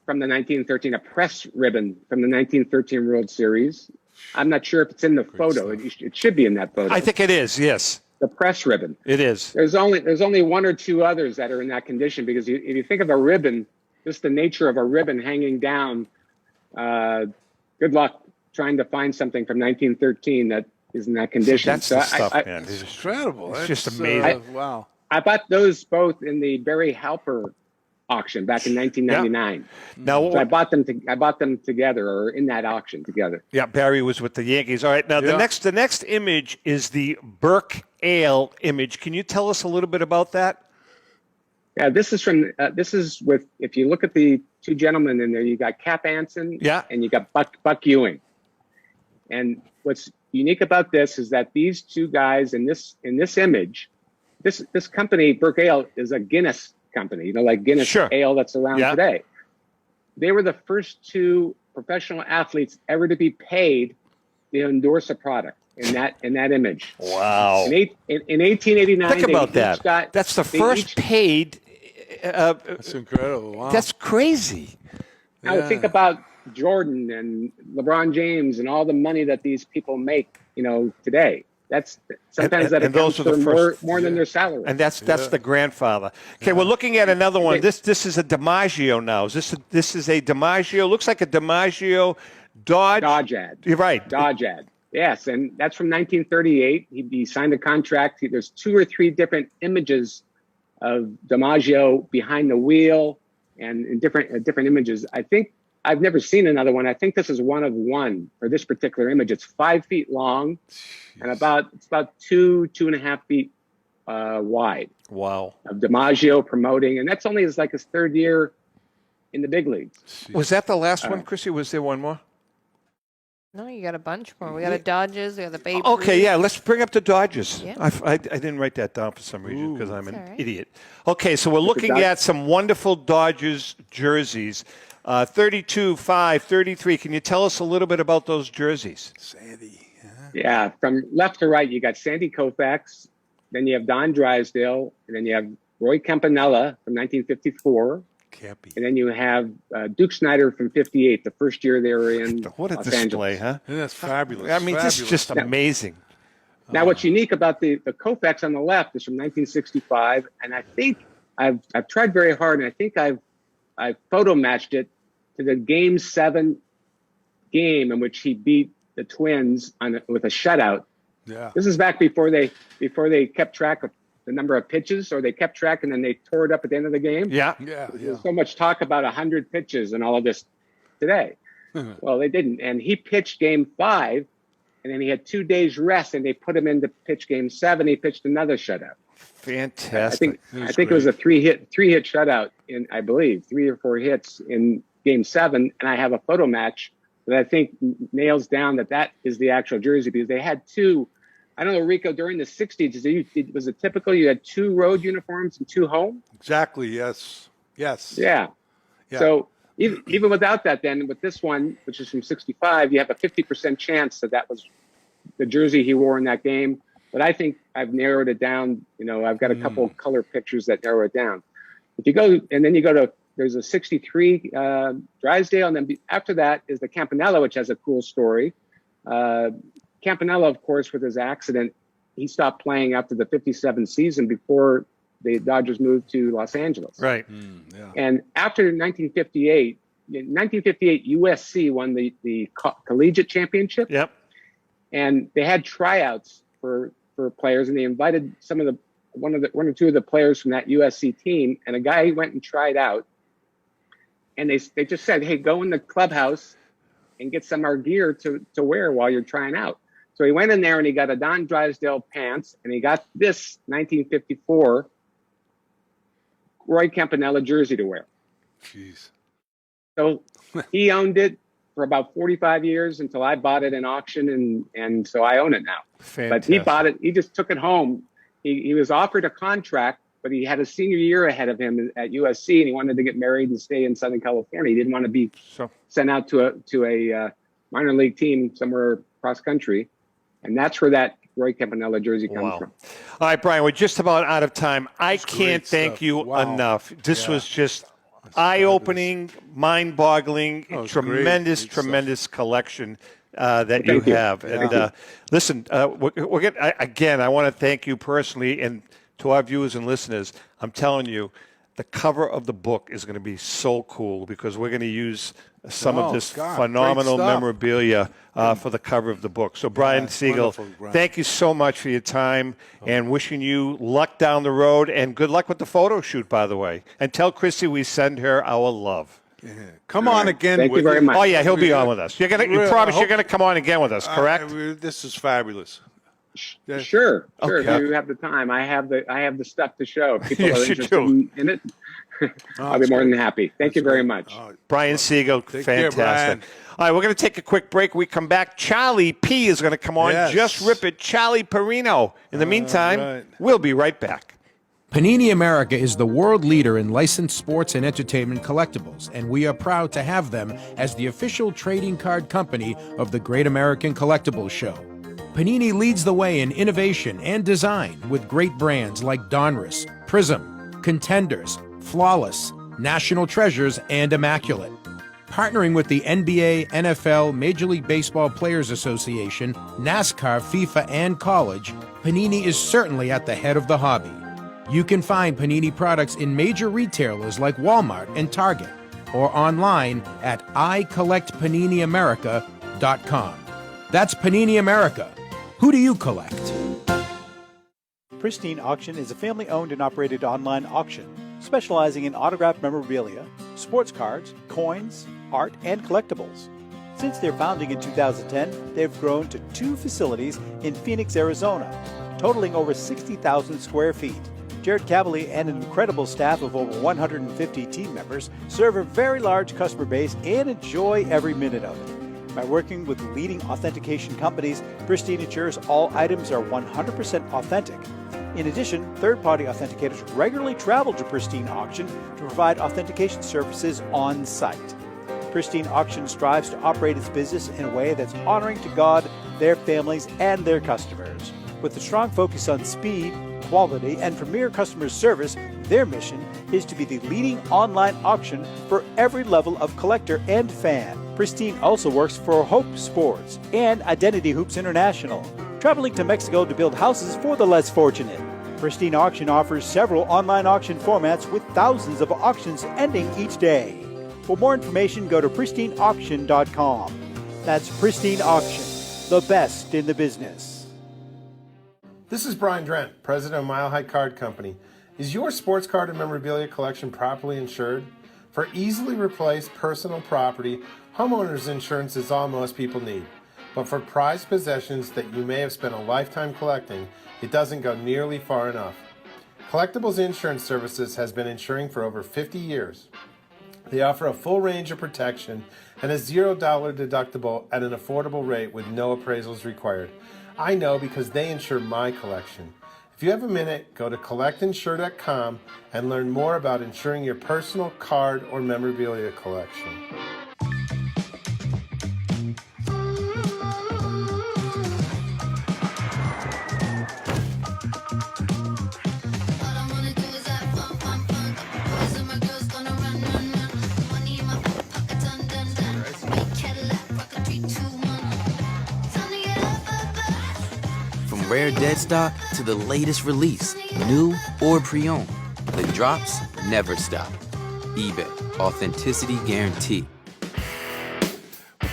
from the 1913, a press ribbon from the 1913 World Series. I'm not sure if it's in the photo. It should be in that photo. I think it is. Yes, the press ribbon. it is. There's only one or two others that are in that condition because if you think of a ribbon, just the nature of a ribbon hanging down. Good luck trying to find something from 1913 that is in that condition. That's the stuff, man. It's incredible. It's just That's, amazing. Wow. I bought those both in the Barry Halper auction back in 1999. Now, So I bought them together, or in that auction together. yeah, Barry was with the Yankees. All right, now the next image is the Burke Ale image. Can you tell us a little bit about that? Yeah, this is with, if you look at the two gentlemen in there, you got Cap Anson, and you got Buck Ewing. And what's unique about this is that these two guys in this image, this company, Burke Ale, is a Guinness company, like Guinness Ale that's around today. They were the first two professional athletes ever to be paid to endorse a product in that image. Wow. In 1889, think about that. That's the first paid. That's incredible. Wow. That's crazy. Now think about Jordan and LeBron James and all the money that these people make, today. That's sometimes that accounts for more than their salary. And that's the grandfather. Okay, we're looking at another one. This is a DiMaggio now. This is a DiMaggio. Looks like a DiMaggio Dodge ad. You're right. Dodge ad. Yes, and that's from 1938. He signed a contract. There's two or three different images of DiMaggio behind the wheel and in different images. I think I've never seen another one. I think this is one of one for this particular image. It's 5 feet long and it's about 2.5 feet wide. Wow. Of DiMaggio promoting, and that's only his third year in the big leagues. Was that the last one, Chrissy? Was there one more? No, you got a bunch more. We got the Dodgers, we got the Babe Okay, Ruth. yeah, let's bring up the Dodgers. Yeah. I didn't write that down for some reason because I'm an idiot. Okay, so we're looking at some wonderful Dodgers jerseys. 32, 5, 33. Can you tell us a little bit about those jerseys? Sandy. Yeah, from left to right, you got Sandy Koufax, then you have Don Drysdale, and then you have Roy Campanella from 1954. Cappy. And then you have Duke Snider from 58, the first year they were in What a Los display, Angeles. huh? And that's fabulous. I mean, this is just amazing. Now, what's unique about the Koufax on the left is from 1965, and I think I've tried very hard, and I think I've photo matched it to the Game 7 game in which he beat the Twins with a shutout. Yeah. This is back before they kept track of the number of pitches, or they kept track and then they tore it up at the end of the game. Yeah. There's so much talk about 100 pitches and all of this today. Well, they didn't. And he pitched Game 5, and then he had 2 days rest, and they put him in to pitch Game 7. He pitched another shutout. Fantastic. I think it was a three hit shutout in, I believe, 3 or 4 hits in Game 7. And I have a photo match that I think nails down that is the actual jersey, because they had two. I don't know, Rico, during the 60s, was it typical you had 2 road uniforms and 2 home? Exactly, yes. Yes. Yeah. So even without that, then with this one, which is from 65, you have a 50% chance that was the jersey he wore in that game. But I think I've narrowed it down. I've got a couple of color pictures that narrow it down. If you go, and then you go to, there's a 63 Drysdale, and then after that is the Campanella, which has a cool story. Campanella, of course, with his accident, he stopped playing after the 57 season before the Dodgers moved to Los Angeles. Right. And after 1958, USC won the collegiate championship. Yep. And they had tryouts for players, and they invited one or two of the players from that USC team, and a guy went and tried out. And they just said, hey, go in the clubhouse and get some of our gear to wear while you're trying out. So he went in there and he got a Don Drysdale pants, and he got this 1954 Roy Campanella jersey to wear. Jeez. So he owned it for about 45 years until I bought it in auction, and so I own it now. Fantastic. But he bought it. He just took it home. He was offered a contract, but he had a senior year ahead of him at USC, and he wanted to get married and stay in Southern California. He didn't want to be sent out to a minor league team somewhere cross country, and that's where that Roy Campanella jersey comes from. All right, Brian, we're just about out of time. I can't thank you Wow. enough. This was just eye-opening, mind-boggling, tremendous collection that you have. And listen, we're gonna, again, I want to thank you personally, and to our viewers and listeners, I'm telling you, the cover of the book is going to be so cool because we're going to use some of this phenomenal memorabilia for the cover of the book. So, Brian Seigel, thank you so much for your time and wishing you luck down the road and good luck with the photo shoot, by the way. And tell Chrissy we send her our love. Yeah. Come on again. Thank you very much. Oh, yeah, he'll be on with us. You promise you're going to come on again with us, correct? This is fabulous. Sure. Okay. If you have the time, I have the stuff to show. If people Yes, are you interested do. in it, I'll be more than happy. Thank you very much. Brian Seigel, Take fantastic. care, Brian. All right, we're going to take a quick break. We come back. Charlie P is going to come on. Yes. Just rip it. Charlie Parrino. In the meantime, we'll be right back. Panini America is the world leader in licensed sports and entertainment collectibles, and we are proud to have them as the official trading card company of the Great American Collectibles Show. Panini leads the way in innovation and design with great brands like Donruss, Prism, Contenders, Flawless, National Treasures, and Immaculate. Partnering with the NBA, NFL, Major League Baseball Players Association, NASCAR, FIFA, and college, Panini is certainly at the head of the hobby. You can find Panini products in major retailers like Walmart and Target, or online at icollectpaniniamerica.com. That's Panini America. Who do you collect? Pristine Auction is a family-owned and operated online auction specializing in autographed memorabilia, sports cards, coins, art, and collectibles. Since their founding in 2010, they've grown to 2 facilities in Phoenix, Arizona, totaling over 60,000 square feet. Jared Cavalier and an incredible staff of over 150 team members serve a very large customer base and enjoy every minute of it. By working with leading authentication companies, Pristine ensures all items are 100% authentic. In addition, third-party authenticators regularly travel to Pristine Auction to provide authentication services on site. Pristine Auction strives to operate its business in a way that's honoring to God, their families, and their customers. With a strong focus on speed, quality, and premier customer service, their mission is to be the leading online auction for every level of collector and fan. Pristine also works for Hope Sports and Identity Hoops International, traveling to Mexico to build houses for the less fortunate. Pristine Auction offers several online auction formats with thousands of auctions ending each day. For more information, go to pristineauction.com. That's Pristine Auction, the best in the business. This is Brian Drent, president of Mile High Card Company. Is your sports card and memorabilia collection properly insured? For easily replaced personal property, homeowners insurance is all most people need. But for prized possessions that you may have spent a lifetime collecting, it doesn't go nearly far enough. Collectibles Insurance Services has been insuring for over 50 years. They offer a full range of protection and a $0 deductible at an affordable rate with no appraisals required. I know because they insure my collection. If you have a minute, go to collectinsure.com and learn more about insuring your personal card or memorabilia collection. From rare dead stock to the latest release, new or pre-owned. The drops never stop. eBay, authenticity guaranteed.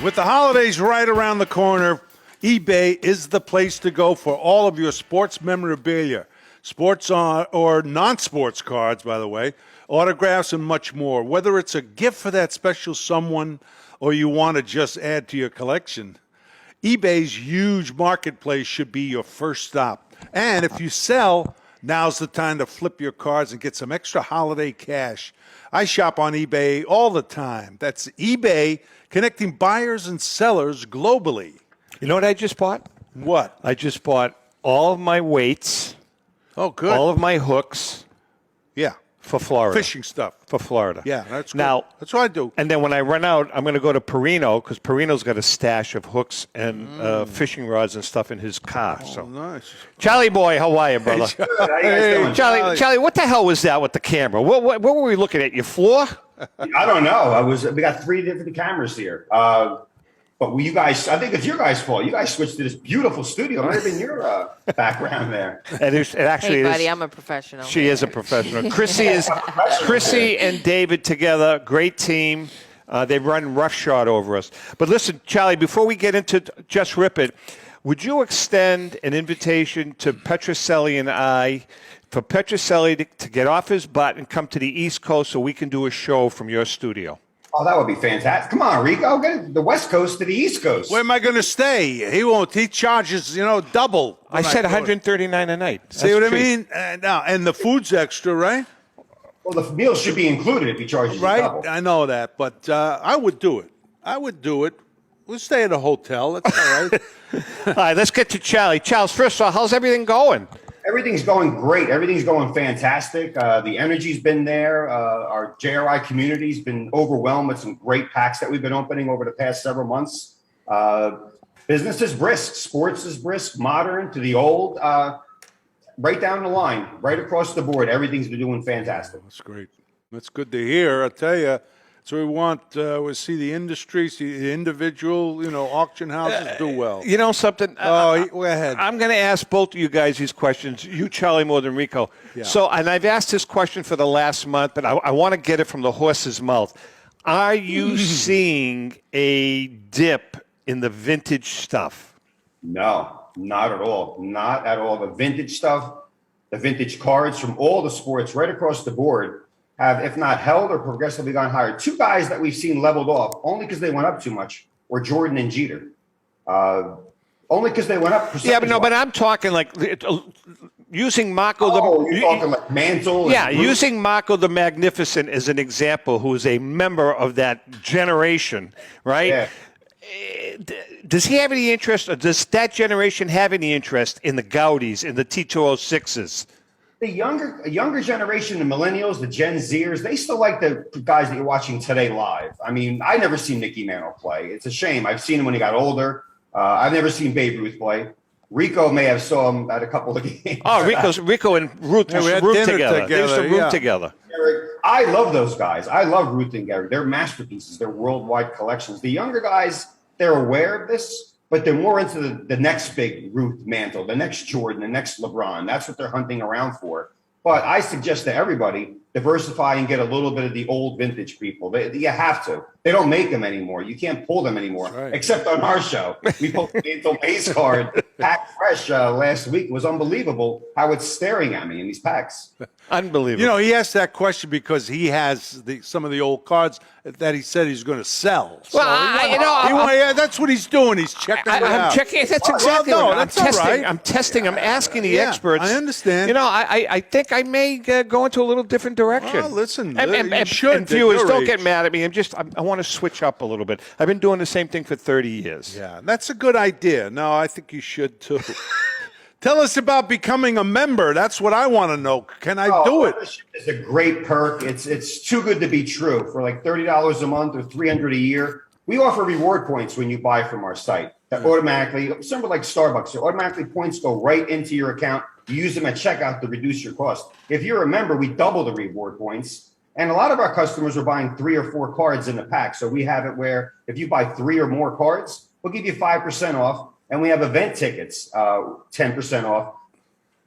With the holidays right around the corner, eBay is the place to go for all of your sports memorabilia. Sports or non-sports cards, by the way, autographs and much more. Whether it's a gift for that special someone or you want to just add to your collection, eBay's huge marketplace should be your first stop. And if you sell, now's the time to flip your cards and get some extra holiday cash. I shop on eBay all the time. That's eBay, connecting buyers and sellers globally. You know what I just bought? What? I just bought all of my weights. Oh, good. All of my hooks. Yeah. For Florida. Fishing stuff. For Florida. Yeah, that's good. Now, that's what I do. And then when I run out, I'm going to go to Parrino because Parrino's got a stash of hooks and fishing rods and stuff in his car. So nice. Charlie boy, how are you, brother? Hey, Charlie, what the hell was that with the camera? What were we looking at? Your floor? I don't know. We got 3 different cameras here. But you guys, I think it's your guys' fault. You guys switched to this beautiful studio. It might have been your background there. It actually Hey, is. buddy, I'm a professional. She is a professional. Chrissy and David together, great team. They run roughshod over us. But listen, Charlie, before we get into Just Rip It, would you extend an invitation to Petrocelli and I for Petrocelli to get off his butt and come to the East Coast so we can do a show from your studio? Oh, that would be fantastic. Come on, Rico. Get the West Coast to the East Coast. Where am I going to stay? He won't. He charges, double. I said $139 a night. See what I mean? Now, and the food's extra, right? Well, the meal should be included if he charges you double. Right? I know that, but I would do it. We'll stay at a hotel. That's all right. All right, let's get to Charlie. Charles, first of all, how's everything going? Everything's going great. Everything's going fantastic. The energy's been there. Our JRI community's been overwhelmed with some great packs that we've been opening over the past several months. Business is brisk. Sports is brisk. Modern to the old. Right down the line. Right across the board. Everything's been doing fantastic. That's great. That's good to hear. I tell you. So we want we see the industry, see the individual, auction houses do well. You know something? Go ahead. I'm going to ask both of you guys these questions. You, Charlie, more than Rico. Yeah. So, and I've asked this question for the last month, but I want to get it from the horse's mouth. Are you seeing a dip in the vintage stuff? No, not at all. Not at all. The vintage stuff, the vintage cards from all the sports right across the board have, if not held or progressively gone higher. 2 guys that we've seen leveled off only because they went up too much were Jordan and Jeter. Only because they went up. Yeah, but I'm talking like using Marco. You're talking like Mantle. Yeah, using Marco the Magnificent as an example, who is a member of that generation, right? Yeah. Does he have any interest, or does that generation have any interest in the Gaudis, in the T206s? The younger generation, the millennials, the Gen Zers, they still like the guys that you're watching today live. I mean, I never seen Mickey Mantle play. It's a shame. I've seen him when he got older. I've never seen Babe Ruth play. Rico may have saw him at a couple of games. Oh, Rico and Ruth used to room together. They used to room together. I love those guys. I love Ruth and Gary. They're masterpieces. They're worldwide collections. The younger guys, they're aware of this, but they're more into the next big Ruth Mantle, the next Jordan, the next LeBron. That's what they're hunting around for. But I suggest to everybody, diversify and get a little bit of the old vintage people. You have to. They don't make them anymore. You can't pull them anymore, except on our show. We pulled the Mantle base card, packed fresh last week. It was unbelievable how it's staring at me in these packs. Unbelievable. He asked that question because he has some of the old cards that he said he's going to sell. So Well, that's what he's doing. He's checking it out. I'm checking. That's exactly what I'm testing. All right. I'm testing. I'm asking the experts. I understand. I think I may go into a little different direction. Well, listen, and should. And viewers, don't get mad at me. I want to switch up a little bit. I've been doing the same thing for 30 years. Yeah, that's a good idea. No, I think you should too. Tell us about becoming a member. That's what I want to know. Can I do it? It's a great perk. It's too good to be true. For like $30 a month or $300 a year, we offer reward points when you buy from our site. That automatically, something like Starbucks, so automatically points go right into your account. You use them at checkout to reduce your cost. If you're a member, we double the reward points. And a lot of our customers are buying 3 or 4 cards in the pack. So we have it where if you buy 3 or more cards, we'll give you 5% off And we have event tickets, 10% off.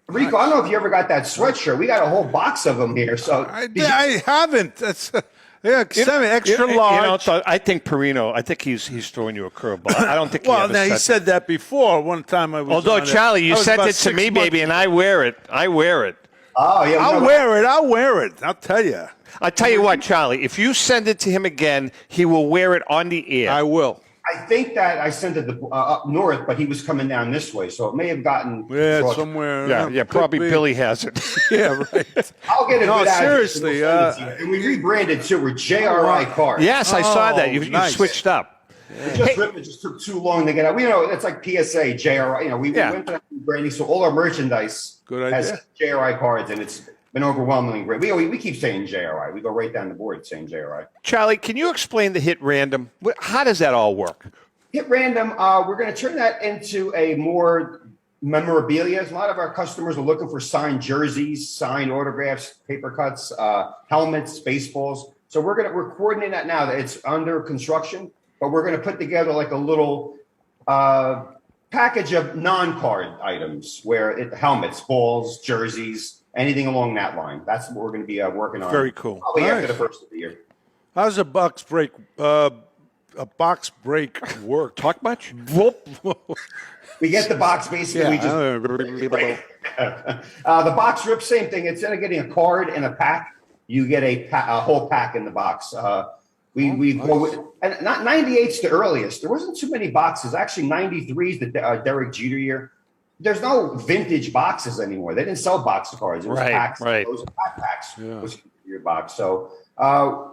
Rico, I don't know if you ever got that sweatshirt. We got a whole box of them here. So I haven't. That's send me extra large. I think Parrino. I think he's throwing you a curveball. I don't think. Well, now he said that before. One time I was. Although Charlie, you sent it to me, baby, and I wear it. I wear it. Oh yeah, I'll wear it. I'll tell you. I'll tell you what, Charlie. If you send it to him again, he will wear it on the air. I will. I think that I sent it up north, but he was coming down this way, so it may have gotten somewhere. Yeah, probably Billy has it. Yeah, right. I'll get it. No, seriously. And we rebranded too. We're JRI cards. Yes, I saw that. You switched up. It just took too long to get out. It's like PSA, JRI. We went to that branding, so all our merchandise has JRI cards, and it's been overwhelmingly great. We keep saying JRI. We go right down the board saying JRI. Charlie, can you explain the hit random? How does that all work? Hit random, we're going to turn that into a more memorabilia. A lot of our customers are looking for signed jerseys, signed autographs, paper cuts, helmets, baseballs. So we're coordinating that now. That it's under construction, but we're going to put together like a little package of non-card items helmets, balls, jerseys, anything along that line. That's what we're going to be working on. Very cool. Probably after the first of the year. How's a box break? A box break work? Talk much? We get the box basically. Yeah. The box rip, same thing. Instead of getting a card and a pack, you get a whole pack in the box. We go with, and not 98's the earliest. There wasn't too many boxes. Actually, 93's the Derek Jeter year. There's no vintage boxes anymore. They didn't sell box cards. It was packs. Those packs was your box. So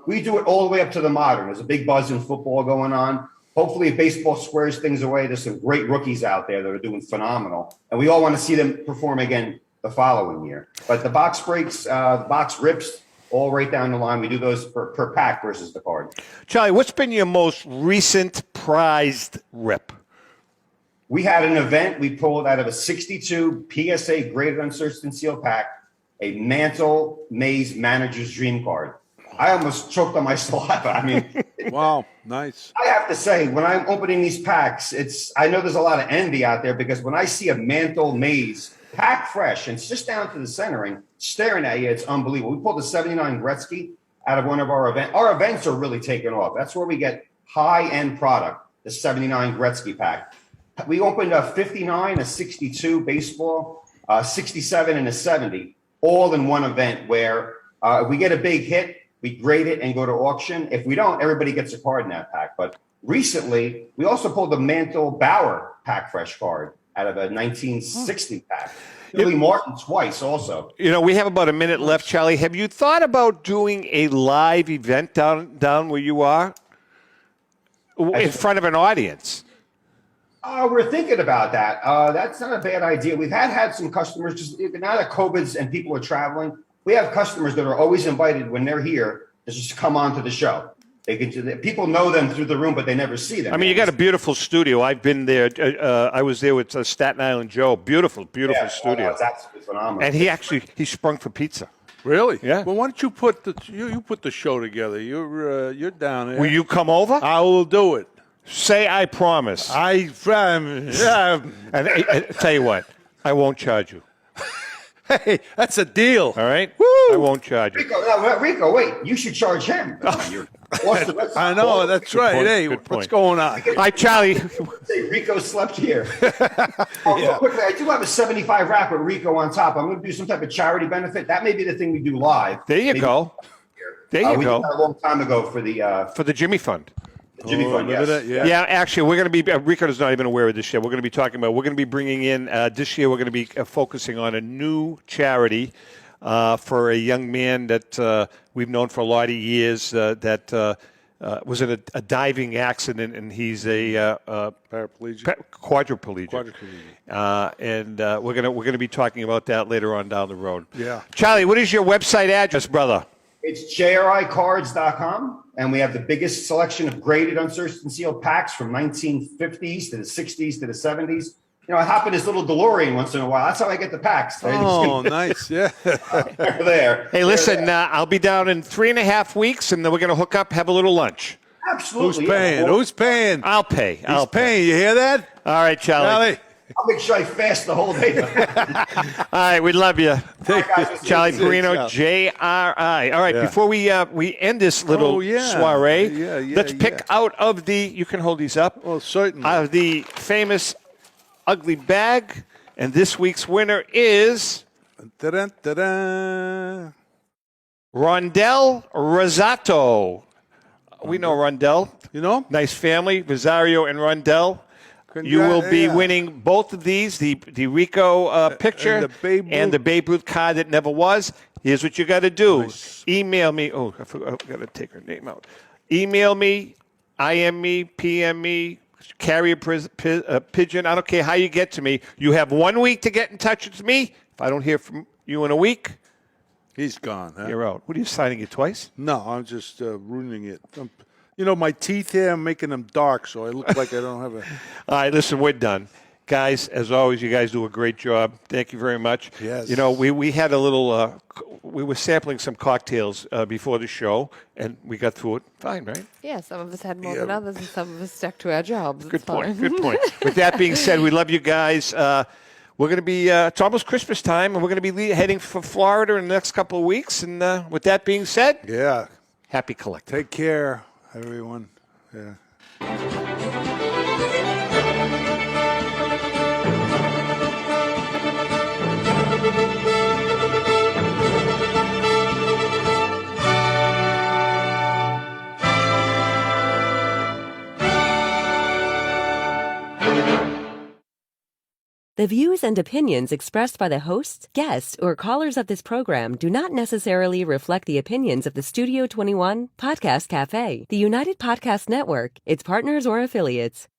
we do it all the way up to the modern. There's a big buzz in football going on. Hopefully, if baseball squares things away, there's some great rookies out there that are doing phenomenal, and we all want to see them perform again the following year. But the box breaks, the box rips, all right down the line. We do those per pack versus the card. Charlie, what's been your most recent prized rip? We had an event. We pulled out of a 62 PSA graded unsearched and sealed pack a Mantle Maze Manager's Dream card. I almost choked on my saliva. I mean, wow, nice. I have to say, when I'm opening these packs, I know there's a lot of envy out there because when I see a Mantle Maze pack fresh and it's just down to the centering, staring at you, it's unbelievable. We pulled the 79 Gretzky out of one of our events. Our events are really taking off. That's where we get high-end product, the 79 Gretzky pack. We opened a 59, a 62 baseball, 67, and a 70, all in one event where if we get a big hit, we grade it and go to auction. If we don't, everybody gets a card in that pack. But recently, we also pulled the Mantle Bauer pack fresh card out of a 1960 pack. Billy Martin twice also. We have about a minute left, Charlie. Have you thought about doing a live event down where you are in front of an audience? We're thinking about that. That's not a bad idea. We've had some customers, just now that COVID's and people are traveling, we have customers that are always invited when they're here to just come on to the show. People know them through the room, but they never see them. I mean, you got a beautiful studio. I've been there. I was there with Staten Island Joe. Beautiful studio. It's absolutely phenomenal. And he sprung for pizza. Really? Yeah. Well, why don't you put the show together? You're down there. Will you come over? I will do it. Say I promise. I promise. And tell you what, I won't charge you. Hey, that's a deal. All right? Woo! I won't charge you. Rico, wait. You should charge him. I know. That's right. Point. Hey, what's going on? Hi, Charlie. Rico slept here. Quickly, I do have a 75 rack with Rico on top. I'm going to do some type of charity benefit. That may be the thing we do live. There you go. There you we go. did that a long time ago for the Jimmy Fund. Jimmy Fund, yes. Yeah, actually, we're going to be, Rico is not even aware of this yet. We're going to be bringing in, this year, we're going to be focusing on a new charity for a young man that we've known for a lot of years that was in a diving accident, and he's a quadriplegic. And we're going to be talking about that later on down the road. Yeah. Charlie, what is your website address, brother? It's jricards.com, and we have the biggest selection of graded, unsearched, and sealed packs from 1950s to the 60s to the 70s. I hop in this little DeLorean once in a while. That's how I get the packs. Oh, nice. Yeah. They're there. Hey, listen, I'll be down in 3.5 weeks, and then we're going to hook up, have a little lunch. Absolutely. Who's paying? Yeah. Who's paying? I'll pay. He's paying. You hear that? All right, Charlie. I'll make sure I fast the whole day. All right, we love you. Charlie Parrino, JRI. All right, before we end this little soiree, let's pick out of the, you can hold these up. Well, certainly. Out of the famous ugly bag. And this week's winner is Da-da-da-da. Rondell Rosato. We know Rondell. You know? Nice family, Rosario and Rondell. You will be winning both of these, the Rico picture and the Babe Ruth card that never was. Here's what you got to do. Nice. Email me. Oh, I forgot. I got to take her name out. Email me, IM me, PM me, carrier pigeon. I don't care how you get to me. You have 1 week to get in touch with me. If I don't hear from you in a week, he's gone. Huh? You're out. What are you signing it twice? No, I'm just ruining it. My teeth here, I'm making them dark, so I look like I don't have a... All right, listen, we're done. Guys, as always, you guys do a great job. Thank you very much. Yes. We had a little, we were sampling some cocktails before the show, and we got through it fine, right? Yeah, some of us had more than others, and some of us stuck to our jobs. Good point. Good point. With that being said, we love you guys. We're going to be, it's almost Christmas time, and we're going to be heading for Florida in the next couple of weeks. And with that being said, happy collecting. Take care, everyone. Yeah. The views and opinions expressed by the hosts, guests, or callers of this program do not necessarily reflect the opinions of the Studio 21 Podcast Cafe, the United Podcast Network, its partners, or affiliates.